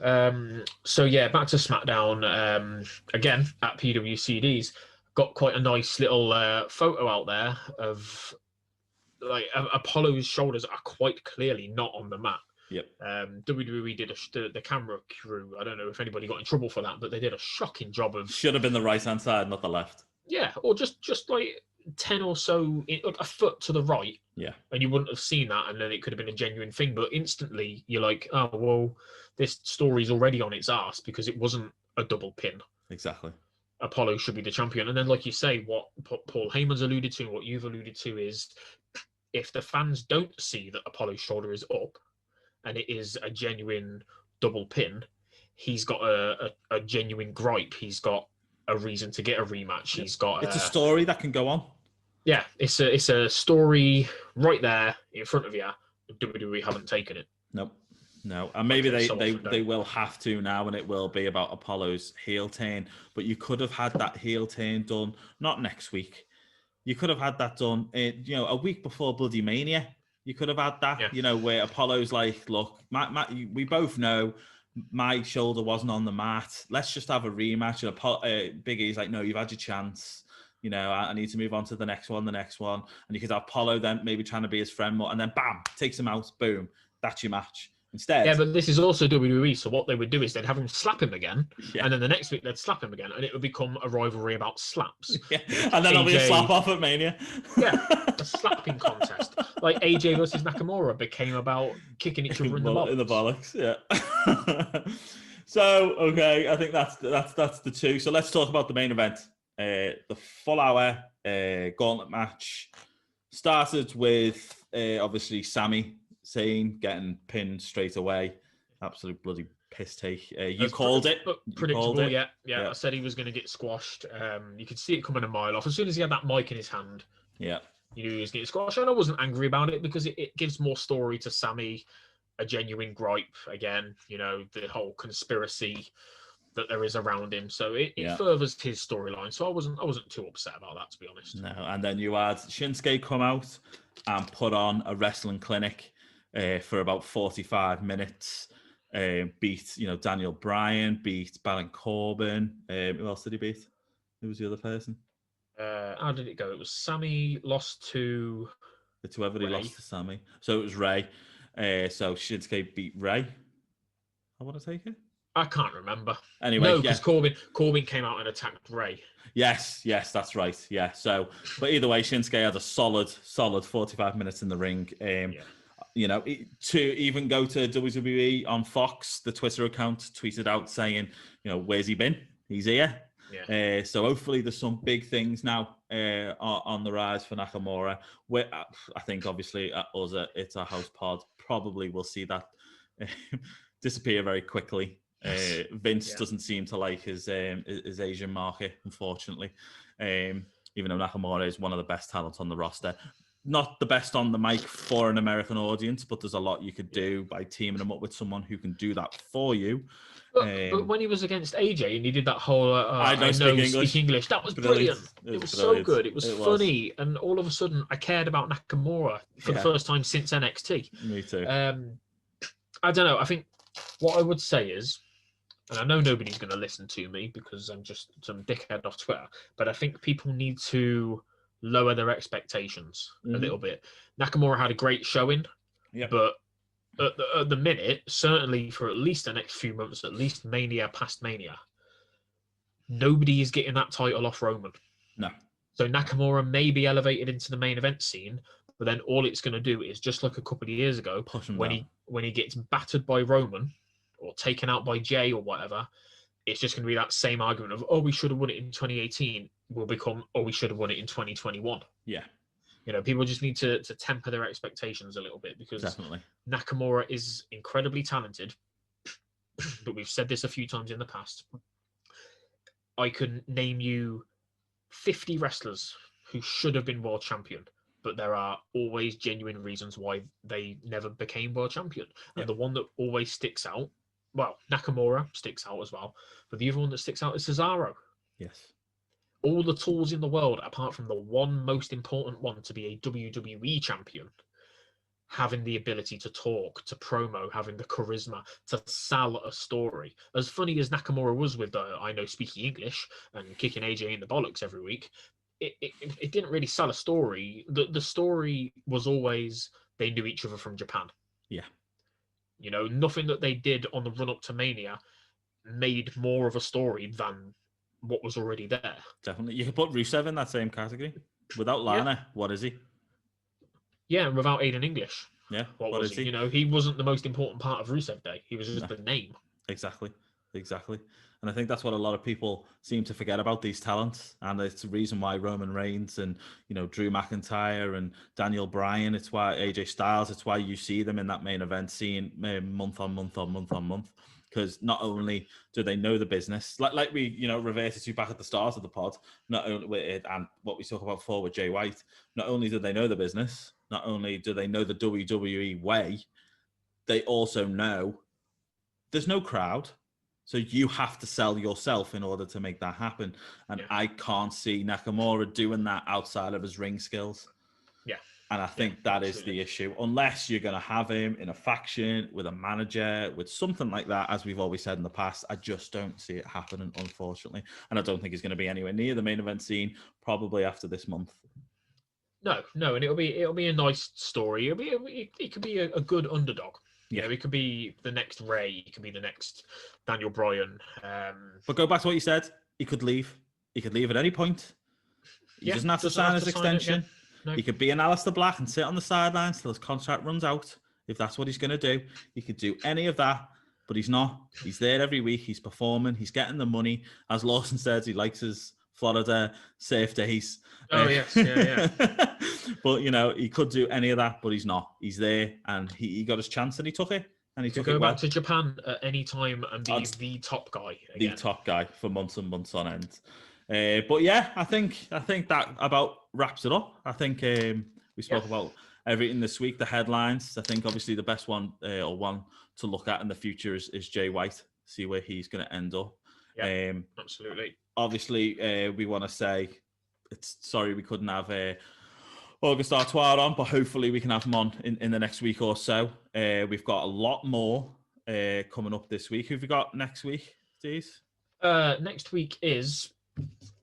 100%. So, yeah, back to SmackDown. Again, at PWCDs, got quite a nice little photo out there of, like, Apollo's shoulders are quite clearly not on the mat. Yep. WWE did the camera crew. I don't know if anybody got in trouble for that, but they did a shocking job of. Should have been the right hand side, not the left. Yeah, or just like 10 or so, a foot to the right. Yeah. And you wouldn't have seen that, and then it could have been a genuine thing. But instantly, you're like, oh well, this story's already on its ass because it wasn't a double pin. Exactly. Apollo should be the champion, and then like you say, what Paul Heyman's alluded to, and what you've alluded to is, if the fans don't see that Apollo's shoulder is up, and it is a genuine double pin, he's got a genuine gripe. He's got a reason to get a rematch. He's got it's a story that can go on. Yeah, it's a story right there in front of you. WWE haven't taken it. Nope. No, and maybe they will have to now, and it will be about Apollo's heel turn. But you could have had that heel turn done not next week. You could have had that done, a week before Bloody Mania. You could have had that, where Apollo's like, look, we both know my shoulder wasn't on the mat. Let's just have a rematch. And Big E's like, no, you've had your chance. I need to move on to the next one. And you could have Apollo then maybe trying to be his friend more. And then, bam, takes him out. Boom. That's your match. Instead. Yeah, but this is also WWE. So what they would do is they'd have him slap him again. Yeah. And then the next week they'd slap him again. And it would become a rivalry about slaps. Yeah. And then there'll be a slap off at Mania. Yeah, a slapping contest. Like AJ versus Nakamura became about kicking each other in the bollocks. In the bollocks, yeah. So, okay, I think that's the two. So let's talk about the main event. The full hour gauntlet match started with obviously Sami Zayn getting pinned straight away. Absolute bloody piss take. You called it. Predictable, yeah. I said he was going to get squashed. You could see it coming a mile off. As soon as he had that mic in his hand, you knew he was getting squashed. And I wasn't angry about it because it gives more story to Sami, a genuine gripe. Again, the whole conspiracy that there is around him. So it furthers his storyline. So I wasn't too upset about that, to be honest. No, and then you had Shinsuke come out and put on a wrestling clinic for about 45 minutes. Beat, Daniel Bryan, beat Baron Corbin. Who else did he beat? Who was the other person? How did it go? It was Sami lost to... It's whoever he lost to Sami. So it was Ray. So Shinsuke beat Ray. I want to take it. I can't remember. Anyway, no, because Corbin came out and attacked Ray. Yes, that's right. Yeah. So, but either way, Shinsuke had a solid 45 minutes in the ring. To even go to WWE on Fox, the Twitter account tweeted out saying, where's he been? He's here. Yeah. So hopefully there's some big things now on the rise for Nakamura. I think obviously us at It's Our House Pod probably will see that disappear very quickly. Vince doesn't seem to like his Asian market, unfortunately. Even though Nakamura is one of the best talents on the roster. Not the best on the mic for an American audience, but there's a lot you could do by teaming him up with someone who can do that for you. But when he was against AJ and he did that whole I know speak English, that was brilliant. It was so good. It was funny. And all of a sudden, I cared about Nakamura for the first time since NXT. Me too. I don't know. I think what I would say is and I know nobody's going to listen to me because I'm just some dickhead off Twitter, but I think people need to lower their expectations a little bit. Nakamura had a great showing, but at the minute, certainly for at least the next few months, at least Mania past Mania, nobody is getting that title off Roman. No. So Nakamura may be elevated into the main event scene, but then all it's going to do is, just like a couple of years ago, when he gets battered by Roman or taken out by Jay or whatever, it's just going to be that same argument of, oh, we should have won it in 2018 will become, oh, we should have won it in 2021. Yeah. You know, people just need to temper their expectations a little bit, because Nakamura is incredibly talented, but we've said this a few times in the past. I can name you 50 wrestlers who should have been world champion, but there are always genuine reasons why they never became world champion. And the one that always sticks out, well, Nakamura sticks out as well, but the other one that sticks out is Cesaro. Yes. All the tools in the world, apart from the one most important one, to be a WWE champion, having the ability to talk, to promo, having the charisma, to sell a story. As funny as Nakamura was with I know speaking English and kicking AJ in the bollocks every week, it didn't really sell a story. The story was always they knew each other from Japan. Yeah. You know, nothing that they did on the run up to Mania made more of a story than what was already there. Definitely. You could put Rusev in that same category. Without Lana, what is he? Yeah, and without Aiden English. Yeah. What was he? You know, he wasn't the most important part of Rusev Day. He was just the name. Exactly. And I think that's what a lot of people seem to forget about these talents. And it's the reason why Roman Reigns and, you know, Drew McIntyre and Daniel Bryan, it's why AJ Styles, it's why you see them in that main event scene month on month. Because not only do they know the business, like we, you know, reverted to back at the start of the pod, not only with it, and what we talk about before with Jay White, not only do they know the business, not only do they know the WWE way, they also know there's no crowd. So you have to sell yourself in order to make that happen. And I can't see Nakamura doing that outside of his ring skills. Yeah. And I think that is the issue. Unless you're going to have him in a faction with a manager, with something like that, as we've always said in the past, I just don't see it happening, unfortunately. And I don't think he's going to be anywhere near the main event scene probably after this month. No, and it'll be a nice story. It could be a good underdog. Yeah, it could be the next Ray. It could be the next Daniel Bryan. But go back to what you said. He could leave. He could leave at any point. He doesn't have to sign his extension. No. He could be an Aleister Black and sit on the sidelines till his contract runs out. If that's what he's going to do, he could do any of that. But he's not. He's there every week. He's performing. He's getting the money. As Lawson says, he likes his Florida safe days. Oh, yes. Yeah. But, you know, he could do any of that, but he's not. He's there, and he got his chance, and he took it. And he took it well. Go back to Japan at any time and be the top guy again. The top guy for months and months on end. But yeah, I think that about wraps it up. I think we spoke about everything this week, the headlines. I think obviously the best one or one to look at in the future is Jay White, see where he's going to end up. Yeah, absolutely. Obviously, we want to say it's sorry we couldn't have August Artois on, but hopefully we can have him on in the next week or so. We've got a lot more coming up this week. Who've we got next week, Deez? Next week is,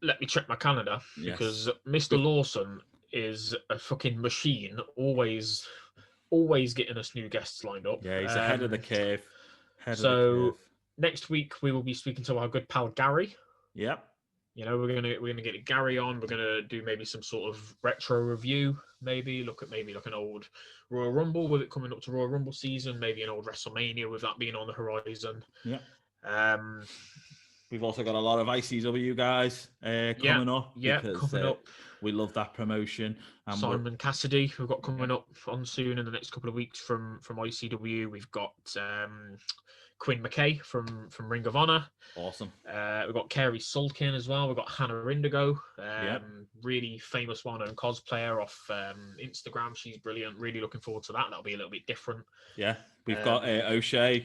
let me check my calendar, because Mr. Lawson is a fucking machine, always getting us new guests lined up. Yeah, he's ahead of the curve. Next week we will be speaking to our good pal Gary. Yep. You know, we're gonna get Gary on. We're gonna do maybe some sort of retro review. Maybe look at an old Royal Rumble with it coming up to Royal Rumble season. Maybe an old WrestleMania with that being on the horizon. Yeah. We've also got a lot of ICW guys coming up. Yeah, coming up. We love that promotion. Simon Cassidy, we've got coming up on soon in the next couple of weeks from ICW. We've got Quinn McKay from Ring of Honor. Awesome. We've got Kerry Sulkin as well. We've got Hannah Indigo, really famous well-known cosplayer off Instagram. She's brilliant. Really looking forward to that. That'll be a little bit different. Yeah, we've got O'Shea,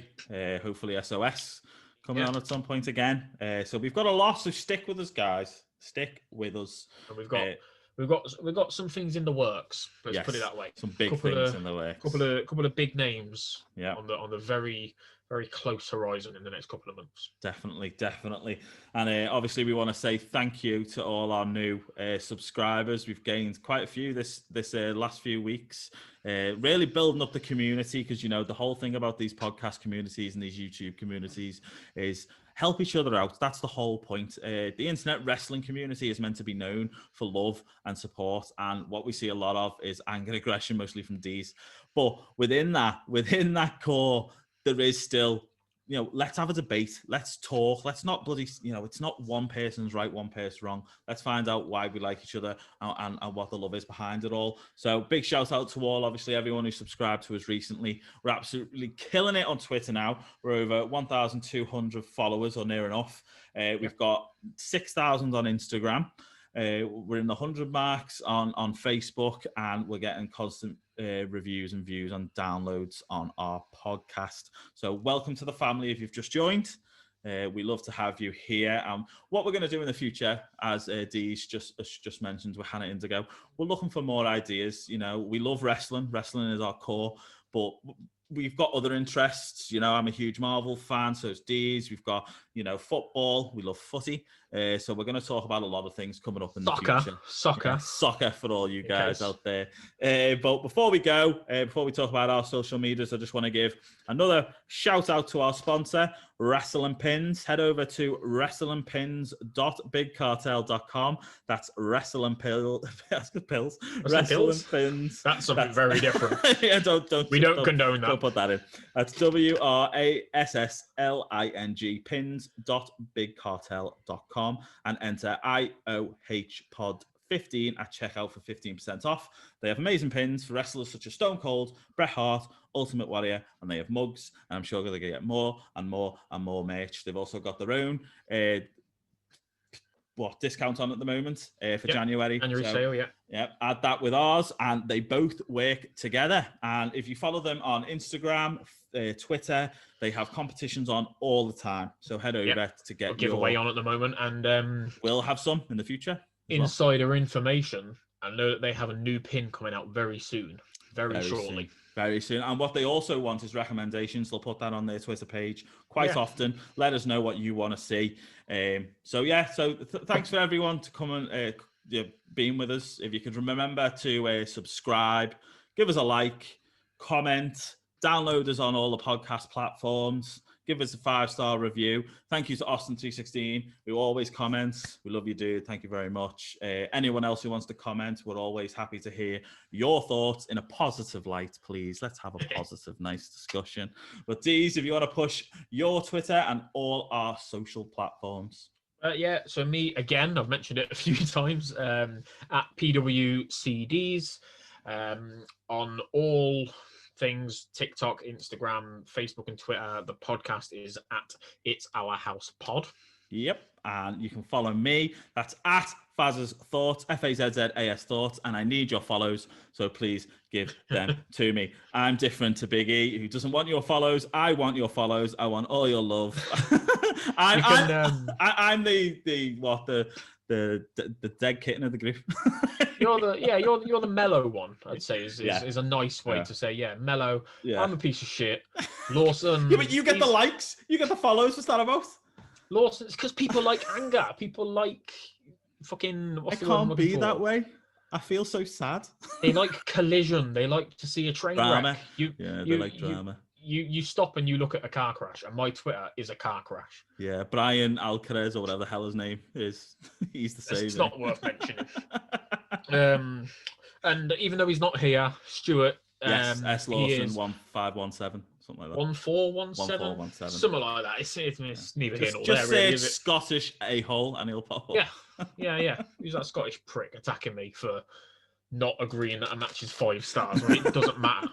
hopefully SOS coming on at some point again. So we've got a lot. So stick with us, guys. Stick with us. And we've got some things in the works. Let's put it that way. Some big things in the works. Couple of big names. Yeah. On the very very close horizon in the next couple of months. Definitely. And obviously we want to say thank you to all our new subscribers. We've gained quite a few this last few weeks, really building up the community, because, you know, the whole thing about these podcast communities and these YouTube communities is help each other out. That's the whole point. The internet wrestling community is meant to be known for love and support, and what we see a lot of is anger and aggression, mostly from D's. But within that core, there is still, you know, let's have a debate. Let's talk. Let's not bloody, you know, it's not one person's right, one person's wrong. Let's find out why we like each other and what the love is behind it all. So big shout out to obviously everyone who subscribed to us recently. We're absolutely killing it on Twitter now. We're over 1,200 followers or near enough. We've got 6,000 on Instagram. We're in the 100 marks on Facebook, and we're getting constant reviews and views and downloads on our podcast. So welcome to the family if you've just joined. We love to have you here. What we're going to do in the future, as Dee's just mentioned with Hannah Indigo, we're looking for more ideas. You know, we love wrestling. Wrestling is our core, but we've got other interests. You know, I'm a huge Marvel fan, so it's Dee's. We've got, you know, football. We love footy. So we're going to talk about a lot of things coming up in the future. Soccer for all you guys out there. But before we go, before we talk about our social medias, I just want to give another shout out to our sponsor, Wrestling Pins. Head over to wrestlingpins.bigcartel.com. That's Wrestling Pills. Wrestling Pins. That's something very different. Yeah, don't condone that. Don't put that in. That's WRASSLING pins.bigcartel.com and enter IOHPod15 at checkout for 15% off. They have amazing pins for wrestlers such as Stone Cold, Bret Hart, Ultimate Warrior, and they have mugs, and I'm sure they're going to get more and more and more merch. They've also got their own discount on at the moment for January. January sale, yeah. Add that with ours, and they both work together. And if you follow them on Instagram, Twitter, they have competitions on all the time. So head over to get giveaway on at the moment, and we'll have some in the future. Insider information. I know that they have a new pin coming out very soon, very shortly. Very soon. And what they also want is recommendations. They'll put that on their Twitter page quite often. Let us know what you want to see. So thanks for everyone to come and being with us. If you could remember to subscribe, give us a like, comment, download us on all the podcast platforms, give us a 5-star review. Thank you to Austin316, who always comments. We love you, dude. Thank you very much. Anyone else who wants to comment, we're always happy to hear your thoughts in a positive light, please. Let's have a positive, nice discussion. But Deez, if you want to push your Twitter and all our social platforms. So me, again, I've mentioned it a few times, at PWCDs, on all things, TikTok, Instagram, Facebook, and Twitter. The podcast is at It's Our House Pod. Yep. And you can follow me. That's at Faz's Thoughts, FAZZAS Thoughts. And I need your follows, so please give them to me. I'm different to Big E, who doesn't want your follows. I want your follows. I want all your love. I'm the dead kitten of the group. You're the mellow one, I'd say is a nice way to say, mellow. Yeah. I'm a piece of shit. Lawson. Yeah, but you get the likes, you get the follows. What's that about? Lawson, it's because people like anger. People like fucking. I can't be that way. I feel so sad. They like collision. They like to see a train wreck. They like drama. You stop and you look at a car crash, and my Twitter is a car crash. Yeah, Brian Alcaraz or whatever the hell his name is, he's the same. It's not worth mentioning. And even though he's not here, Stuart. S Lawson 1517, something like that. 1417, 1417, something like that. It's neither here nor there. Just say it's Scottish a-hole, and he'll pop up. Yeah. Who's that Scottish prick attacking me for not agreeing that a match is 5 stars when it doesn't matter?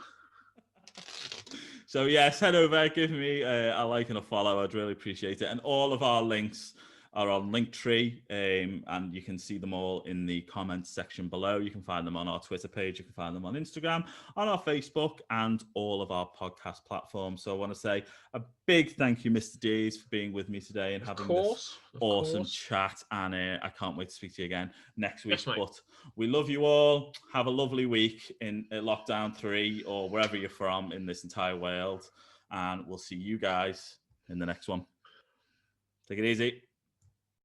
So yes, head over, give me a like and a follow. I'd really appreciate it. And all of our links are on Linktree, and you can see them all in the comments section below. You can find them on our Twitter page. You can find them on Instagram, on our Facebook, and all of our podcast platforms. So I want to say a big thank you, Mr. Dees, for being with me today and having this awesome chat. And I can't wait to speak to you again next week. Yes, but we love you all. Have a lovely week in lockdown 3 or wherever you're from in this entire world. and we'll see you guys in the next one. Take it easy.